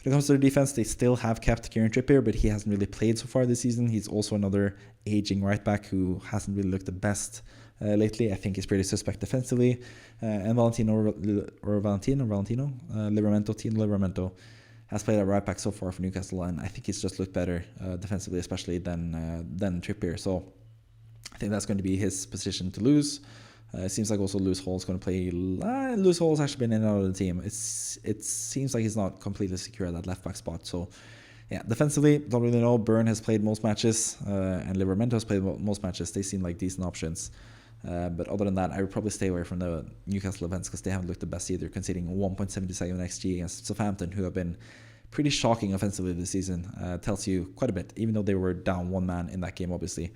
When it comes to the defense, they still have kept Kieran Trippier, but he hasn't really played so far this season. He's also another aging right back who hasn't really looked the best lately. I think he's pretty suspect defensively. And Tino Livramento has played at right back so far for Newcastle, and I think he's just looked better defensively, especially than Trippier. So I think that's going to be his position to lose. It seems like also Lewis Hall's going to play. Lewis Hall's actually been in and out of the team. It seems like he's not completely secure at that left back spot. So yeah, defensively, don't really know. Byrne has played most matches, and Livramento has played most matches. They seem like decent options. But other than that, I would probably stay away from the Newcastle events because they haven't looked the best either, conceding 1.77 XG against Southampton, who have been pretty shocking offensively this season. Tells you quite a bit, even though they were down one man in that game, obviously.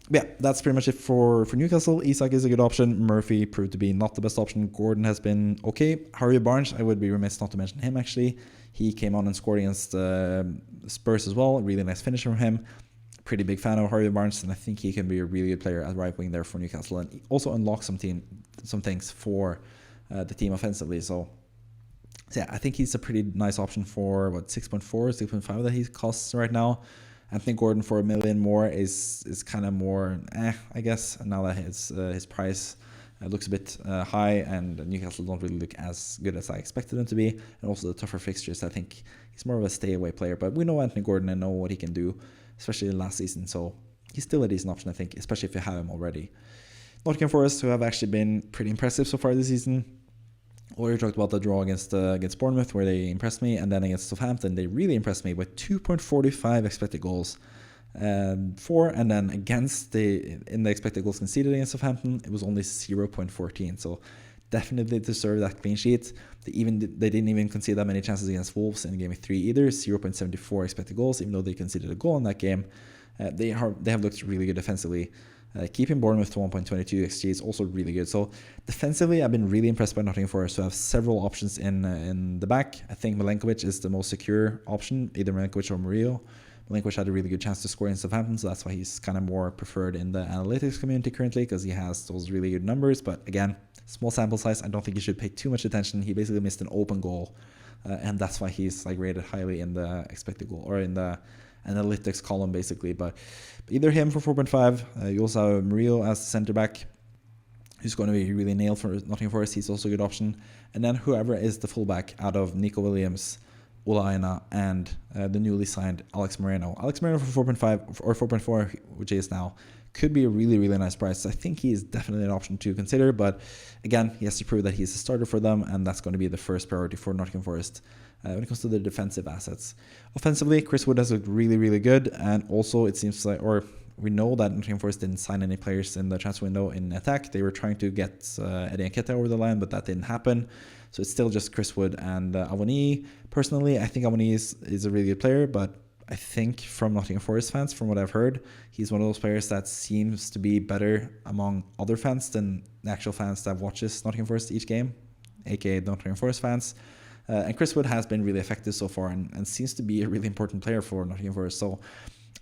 But yeah, that's pretty much it for Newcastle. Isak is a good option. Murphy proved to be not the best option. Gordon has been okay. Harvey Barnes, I would be remiss not to mention him, actually. He came on and scored against Spurs as well. A really nice finish from him. Pretty big fan of Harvey Barnes, and I think he can be a really good player at right wing there for Newcastle, and also unlock some things for the team offensively. So yeah, I think he's a pretty nice option for 6.4, 6.5 that he costs right now. Anthony Gordon for $1 million more is kind of more I guess, now that his price looks a bit high, and Newcastle don't really look as good as I expected them to be, and also the tougher fixtures. I think he's more of a stay away player, but we know Anthony Gordon and know what he can do, especially last season. So he's still a decent option, I think, especially if you have him already. Nottingham Forest, who have actually been pretty impressive so far this season. Already talked about the draw against Bournemouth, where they impressed me, and then against Southampton, they really impressed me with 2.45 expected goals for, and then in the expected goals conceded against Southampton, it was only 0.14. So definitely deserve that clean sheet. They didn't even concede that many chances against Wolves in Game 3 either. 0.74 expected goals, even though they conceded a goal in that game. They have looked really good defensively. Keeping Bournemouth to 1.22 XG is also really good. So defensively, I've been really impressed by Nottingham Forest, who have several options in the back. I think Milenkovic is the most secure option, either Milenkovic or Murillo. Milenkovic had a really good chance to score in Southampton, so that's why he's kind of more preferred in the analytics community currently, because he has those really good numbers. But again, small sample size, I don't think you should pay too much attention. He basically missed an open goal, and that's why he's rated highly in the expected goal, or in the analytics column, basically. But either him for 4.5. You also have Murillo as the centre back, who's going to be really nailed for Nottingham Forest. He's also a good option. And then whoever is the fullback out of Nico Williams, Ola Aina, and the newly signed Alex Moreno. Alex Moreno for 4.5 or 4.4, which is now, could be a really, really nice price. I think he is definitely an option to consider, but again, he has to prove that he's a starter for them, and that's going to be the first priority for Nottingham Forest when it comes to the defensive assets. Offensively, Chris Wood has looked really, really good, and also it seems like, or We know that Nottingham Forest didn't sign any players in the transfer window in attack. They were trying to get Eddie Nketiah over the line, but that didn't happen. So it's still just Chris Wood and Avoni. Personally, I think Avoni is a really good player, but I think from Nottingham Forest fans, from what I've heard, he's one of those players that seems to be better among other fans than the actual fans that watches Nottingham Forest each game, aka Nottingham Forest fans. And Chris Wood has been really effective so far and seems to be a really important player for Nottingham Forest. So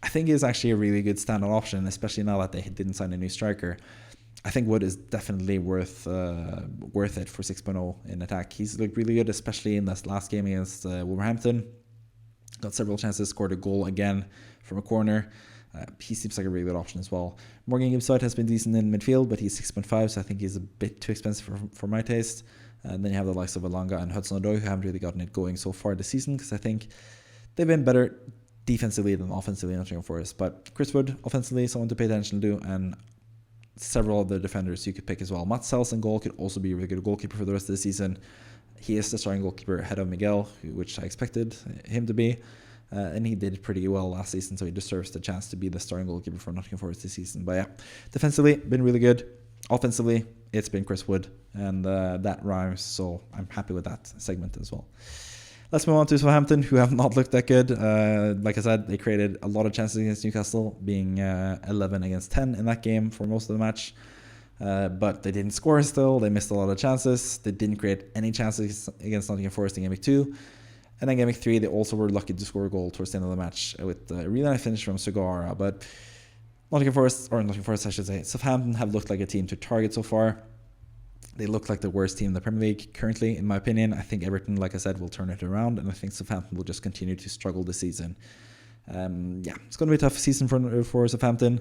I think he's actually a really good standout option, especially now that they didn't sign a new striker. I think Wood is definitely worth it for 6.0 in attack. He's looked really good, especially in this last game against Wolverhampton. Got several chances, scored a goal again from a corner. He seems like a really good option as well. Morgan Gibbs-White has been decent in midfield, but he's 6.5, so I think he's a bit too expensive for my taste. And then you have the likes of Alanga and Hudson-Odoi, who haven't really gotten it going so far this season, because I think they've been better defensively than offensively in Nottingham Forest. But Chris Wood, offensively, someone to pay attention to, and several other defenders you could pick as well. Mats Sells in goal could also be a really good goalkeeper for the rest of the season. He is the starting goalkeeper ahead of Miguel, which I expected him to be. And he did pretty well last season, so he deserves the chance to be the starting goalkeeper for Nottingham Forest this season. But yeah, defensively, been really good. Offensively, it's been Chris Wood, and that rhymes, so I'm happy with that segment as well. Let's move on to Southampton, who have not looked that good. Like I said, they created a lot of chances against Newcastle, being 11 against 10 in that game for most of the match. But they didn't score still. They missed a lot of chances. They didn't create any chances against Nottingham Forest in Gameweek 2. And then Gameweek 3, they also were lucky to score a goal towards the end of the match with a really nice finish from Sugawara. But Nottingham Forest, I should say, Southampton have looked like a team to target so far. They look like the worst team in the Premier League currently, in my opinion. I think Everton, like I said, will turn it around, and I think Southampton will just continue to struggle this season. It's going to be a tough season for Southampton,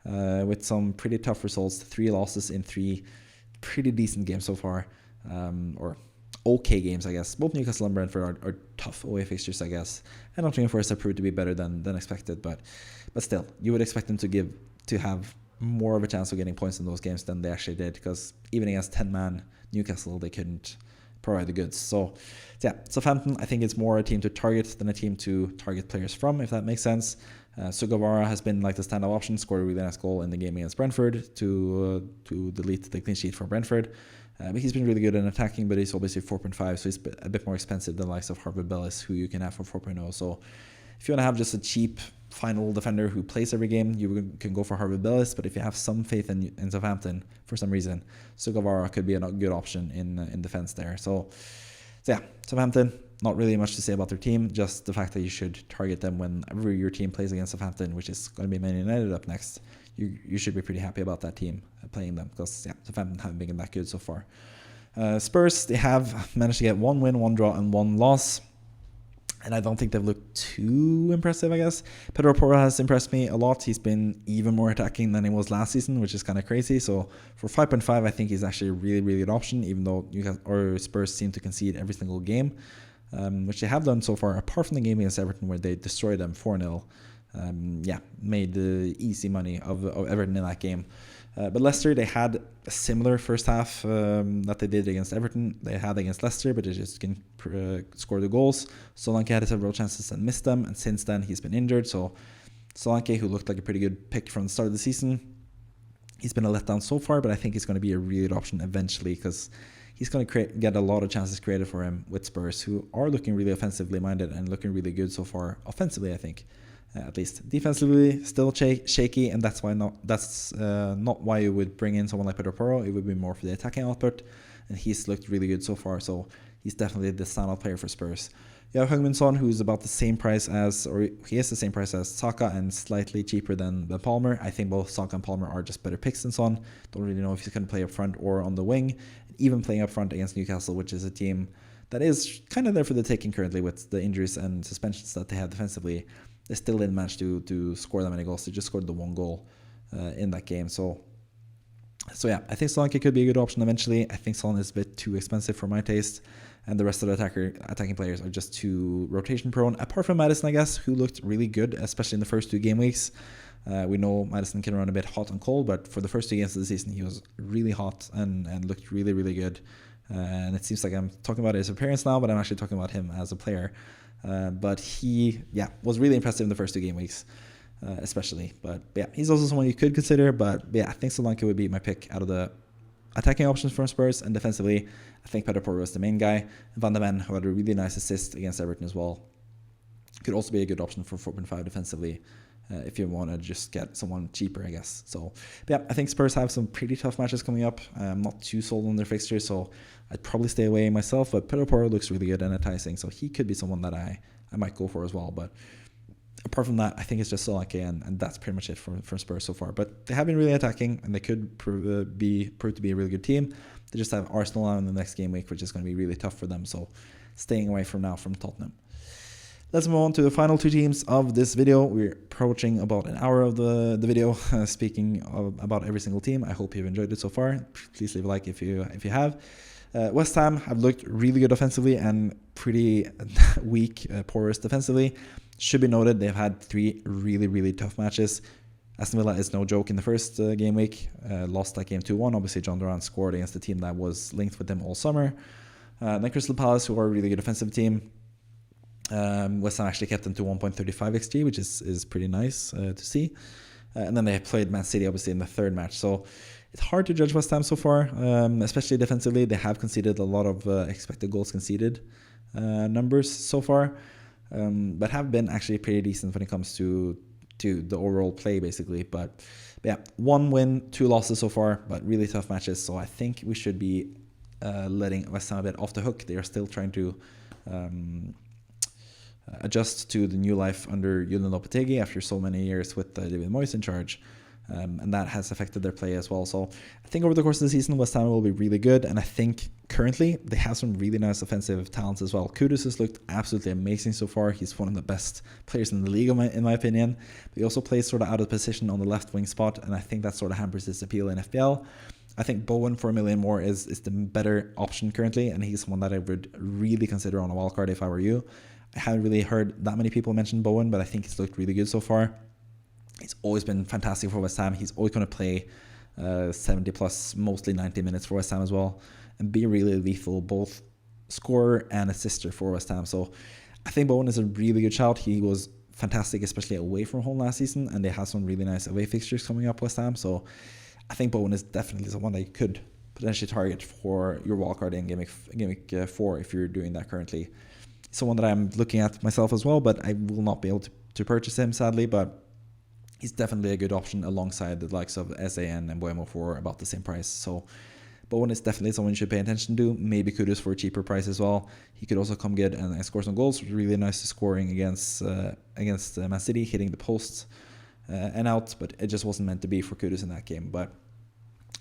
with some pretty tough results. 3 losses in 3 pretty decent games so far, or okay games, I guess. Both Newcastle and Brentford are tough away fixtures, I guess. And Nottingham Forest have proved to be better than expected, but still, you would expect them to have more of a chance of getting points in those games than they actually did, because even against 10-man Newcastle, they couldn't provide the goods. So yeah, Southampton, I think it's more a team to target than a team to target players from, if that makes sense. Sugawara has been like the standout option, scored a really nice goal in the game against Brentford to delete the clean sheet for Brentford. But he's been really good in attacking, but he's obviously 4.5, so he's a bit more expensive than the likes of Harvey Bellis, who you can have for 4.0. So if you want to have just a cheap final defender who plays every game, you can go for Harvey Bellis. But if you have some faith in Southampton for some reason, Sugawara could be a good option in defense there. So yeah, Southampton, not really much to say about their team, just the fact that you should target them whenever your team plays against Southampton, which is going to be Man United up next. You should be pretty happy about that team playing them, because yeah, Southampton haven't been that good so far. Spurs, they have managed to get 1 win, 1 draw, and 1 loss. And I don't think they've looked too impressive, I guess. Pedro Porro has impressed me a lot. He's been even more attacking than he was last season, which is kind of crazy. So for 5.5, I think he's actually a really, really good option, even though Spurs seem to concede every single game, which they have done so far, apart from the game against Everton where they destroyed them 4-0. Made the easy money of Everton in that game. But Leicester, they had a similar first half that they did against Everton. They had against Leicester, but they just couldn't score the goals. Solanke had several chances and missed them, and since then he's been injured. So Solanke, who looked like a pretty good pick from the start of the season, he's been a letdown so far, but I think he's going to be a really good option eventually, because he's going to get a lot of chances created for him with Spurs, who are looking really offensively minded and looking really good so far offensively, I think. At least defensively, still shaky, and that's not why you would bring in someone like Pedro Porro. It would be more for the attacking output, and he's looked really good so far. So he's definitely the standout player for Spurs. You have Heung-min Son, who's about the same price as, or he is the same price as Saka and slightly cheaper than Palmer. I think both Saka and Palmer are just better picks than Son. Don't really know if he's going to play up front or on the wing. Even playing up front against Newcastle, which is a team that is kind of there for the taking currently with the injuries and suspensions that they have defensively. They still didn't manage to score that many goals. They just scored the 1 goal in that game. So yeah, I think Solanke could be a good option eventually. I think Son is a bit too expensive for my taste, and the rest of the attacking players are just too rotation prone. Apart from Maddison, I guess, who looked really good, especially in the first 2 game weeks. We know Maddison can run a bit hot and cold, but for the first 2 games of the season, he was really hot and looked really, really good. And it seems like I'm talking about his appearance now, but I'm actually talking about him as a player. But he, was really impressive in the first 2 game weeks. especially. But yeah, he's also someone you could consider. But yeah, I think Solanke would be my pick out of the attacking options from Spurs. And defensively, I think Pedro Porro is the main guy. Van de Ven, who had a really nice assist against Everton as well, could also be a good option for 4.5 defensively. If you want to just get someone cheaper, I guess. So, yeah, I think Spurs have some pretty tough matches coming up. I'm not too sold on their fixtures, so I'd probably stay away myself. But Pedro Porro looks really good and enticing, so he could be someone that I might go for as well. But apart from that, I think it's just Solanke, and that's pretty much it for Spurs so far. But they have been really attacking, and they could prove to be a really good team. They just have Arsenal on in the next game week, which is going to be really tough for them. So, staying away from Tottenham. Let's move on to the final two teams of this video. We're approaching about an hour of the video, speaking about every single team. I hope you've enjoyed it so far. Please leave a like if you have. West Ham have looked really good offensively and pretty weak, porous defensively. Should be noted, they've had 3 really, really tough matches. Aston Villa is no joke in the first game week. Lost that game 2-1. Obviously, John Duran scored against the team that was linked with them all summer. Then Crystal Palace, who are a really good offensive team. West Ham actually kept them to 1.35 XG, which is pretty nice to see. And then they played Man City, obviously, in the third match. So it's hard to judge West Ham so far, especially defensively. They have conceded a lot of expected goals conceded numbers so far, but have been actually pretty decent when it comes to the overall play, basically. But yeah, 1 win, 2 losses so far, but really tough matches. So I think we should be letting West Ham a bit off the hook. They are still trying to adjust to the new life under Julen Lopetegui after so many years with David Moyes in charge, and that has affected their play as well. So I think over the course of the season, West Ham will be really good, and I think currently they have some really nice offensive talents as well. Kudus has looked absolutely amazing so far. He's one of the best players in the league, in my opinion. But he also plays sort of out of position on the left wing spot, and I think that sort of hampers his appeal in FPL. I think Bowen for $1 million more is the better option currently, and he's someone that I would really consider on a wildcard if I were you. I haven't really heard that many people mention Bowen, but I think he's looked really good so far. He's always been fantastic for West Ham. He's always going to play 70 plus, mostly 90 minutes for West Ham as well, and be really lethal, both scorer and assister for West Ham. So I think Bowen is a really good shout. He was fantastic, especially away from home last season, and they have some really nice away fixtures coming up, West Ham. So I think Bowen is definitely someone that you could potentially target for your wildcard in Game Week 4 if you're doing that currently. Someone that I'm looking at myself as well, but I will not be able to purchase him, sadly. But he's definitely a good option alongside the likes of SAN and Buemo for about the same price. So Bowen is definitely someone you should pay attention to. Maybe Kudus for a cheaper price as well. He could also come good and score some goals. Really nice scoring against Man City, hitting the posts and out, but it just wasn't meant to be for Kudus in that game. But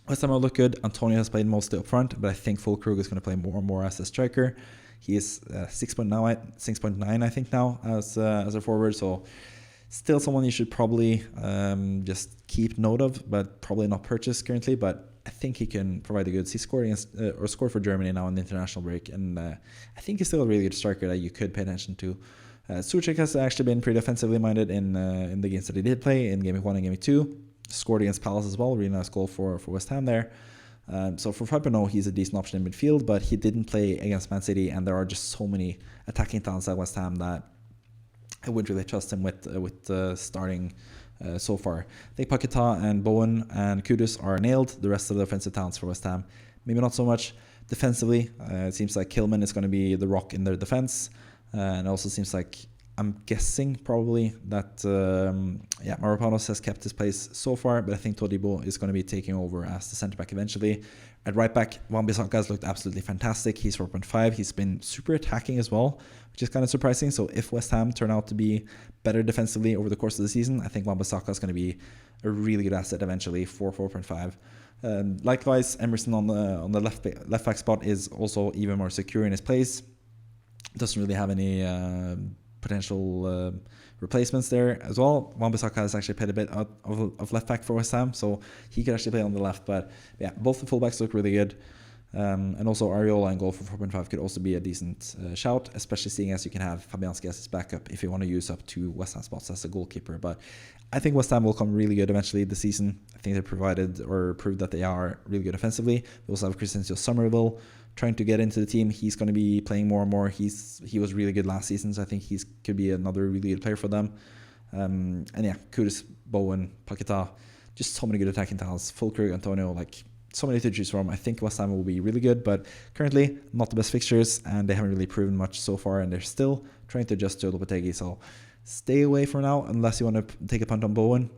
West Ham will look good. Antonio has played mostly up front, but I think Fulkrug is going to play more and more as a striker. He is 6.9, I think, now as a forward. So still someone you should probably just keep note of, but probably not purchase currently. But I think he can provide the goods. He scored scored for Germany now in the international break, and I think he's still a really good striker that you could pay attention to. Suchek has actually been pretty offensively minded in the games that he did play in Game Week 1 and Game Week 2. Scored against Palace as well. Really nice goal for West Ham there. So for 5.0, he's a decent option in midfield, but he didn't play against Man City, and there are just so many attacking talents at West Ham that I wouldn't really trust him with starting so far. I think Paquetá and Bowen and Kudus are nailed. The rest of the offensive talents for West Ham, maybe not so much. Defensively, it seems like Kilman is going to be the rock in their defense, and it also seems like, I'm guessing probably that Mavropanos has kept his place so far, but I think Todibo is going to be taking over as the centre back eventually. At right back, Wan-Bissaka has looked absolutely fantastic. He's 4.5. He's been super attacking as well, which is kind of surprising. So if West Ham turn out to be better defensively over the course of the season, I think Wan-Bissaka is going to be a really good asset eventually for 4.5. Likewise, Emerson on the left back spot is also even more secure in his place. Doesn't really have any potential replacements there as well. Wan-Bissaka has actually played a bit out of left back for West Ham, so he could actually play on the left. But yeah, both the fullbacks look really good. And also Ariola and goal for 4.5 could also be a decent shout, especially seeing as you can have Fabianski as his backup if you want to use up 2 West Ham spots as a goalkeeper. But I think West Ham will come really good eventually this season. I think they proved that they are really good offensively. We also have Crescencio Somerville trying to get into the team. He's going to be playing more and more. He was really good last season, so I think he could be another really good player for them. And yeah, Kudus, Bowen, Paquetá, just so many good attacking talents. Fulkrug, Antonio, like so many to choose from. I think West Ham will be really good, but currently not the best fixtures, and they haven't really proven much so far, and they're still trying to adjust to Lopetegui. So stay away for now unless you want to take a punt on Bowen,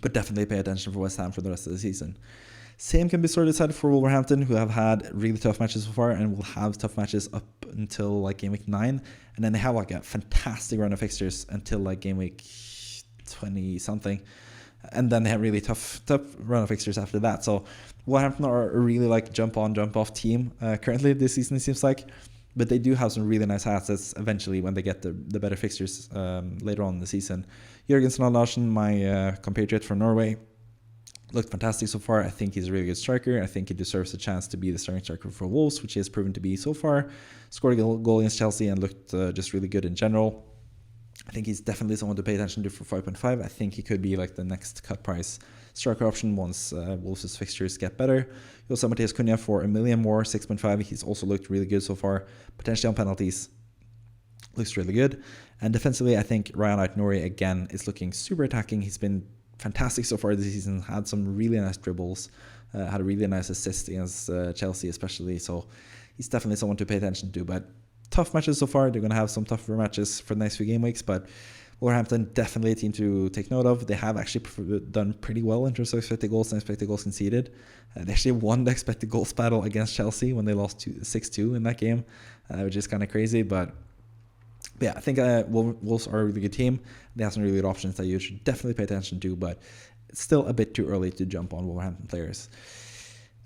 but definitely pay attention for West Ham for the rest of the season. Same can be sort of said for Wolverhampton, who have had really tough matches so far and will have tough matches up until like game week 9, and then they have like a fantastic run of fixtures until like game week 20 something, and then they have really tough run of fixtures after that. So Wolverhampton are a really like jump on jump off team currently this season, it seems like, but they do have some really nice assets eventually when they get the better fixtures later on in the season. Jørgensen Larsen, my compatriot from Norway, looked fantastic so far. I think he's a really good striker. I think he deserves a chance to be the starting striker for Wolves, which he has proven to be so far. Scored a goal against Chelsea and looked just really good in general. I think he's definitely someone to pay attention to for 5.5. I think he could be like the next cut price striker option once Wolves' fixtures get better. You also have Matheus Cunha for $1 million more, 6.5. He's also looked really good so far, potentially on penalties. Looks really good. And defensively, I think Ryan Aït-Nouri again is looking super attacking. He's been fantastic so far this season, had some really nice dribbles, had a really nice assist against Chelsea especially, so he's definitely someone to pay attention to. But tough matches so far. They're going to have some tougher matches for the next few game weeks, but Wolverhampton definitely a team to take note of. They have actually done pretty well in terms of expected goals and expected goals conceded. They actually won the expected goals battle against Chelsea when they lost 6-2 in that game, which is kind of crazy, but yeah, I think Wolves are a really good team. They have some really good options that you should definitely pay attention to, but it's still a bit too early to jump on Wolverhampton players.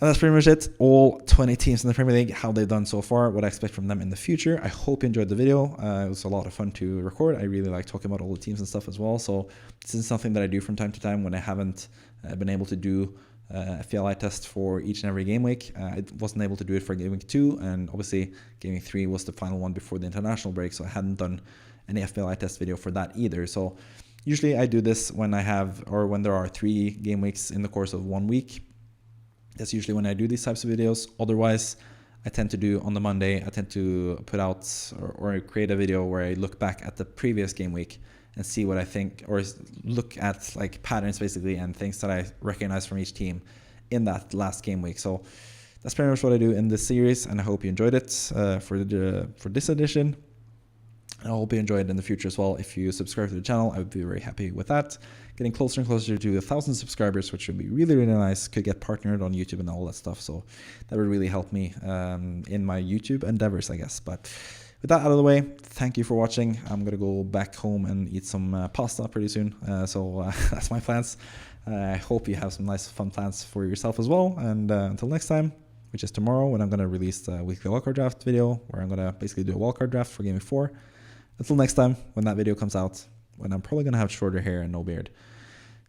And that's pretty much it. All 20 teams in the Premier League, how they've done so far, what I expect from them in the future. I hope you enjoyed the video. It was a lot of fun to record. I really like talking about all the teams and stuff as well. So this is something that I do from time to time when I haven't been able to do a FPL test for each and every game week. I wasn't able to do it for game week 2, and obviously game week 3 was the final one before the international break, so I hadn't done any FPL test video for that either. So usually I do this when I have, or when there are 3 game weeks in the course of 1 week. That's usually when I do these types of videos. Otherwise, I tend to do on the Monday, I tend to put out or create a video where I look back at the previous game week and see what I think, or look at like patterns basically and things that I recognize from each team in that last game week. So that's pretty much what I do in this series, and I hope you enjoyed it for this edition. And I hope you enjoy it in the future as well. If you subscribe to the channel, I would be very happy with that. Getting closer and closer to 1,000 subscribers, which would be really, really nice. Could get partnered on YouTube and all that stuff. So that would really help me in my YouTube endeavors, I guess. But with that out of the way, thank you for watching. I'm going to go back home and eat some pasta pretty soon. So that's my plans. I hope you have some nice, fun plans for yourself as well. And until next time, which is tomorrow, when I'm going to release the weekly wildcard draft video, where I'm going to basically do a wildcard draft for Game Week 4. Until next time, when that video comes out, when I'm probably going to have shorter hair and no beard.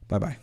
Bye-bye.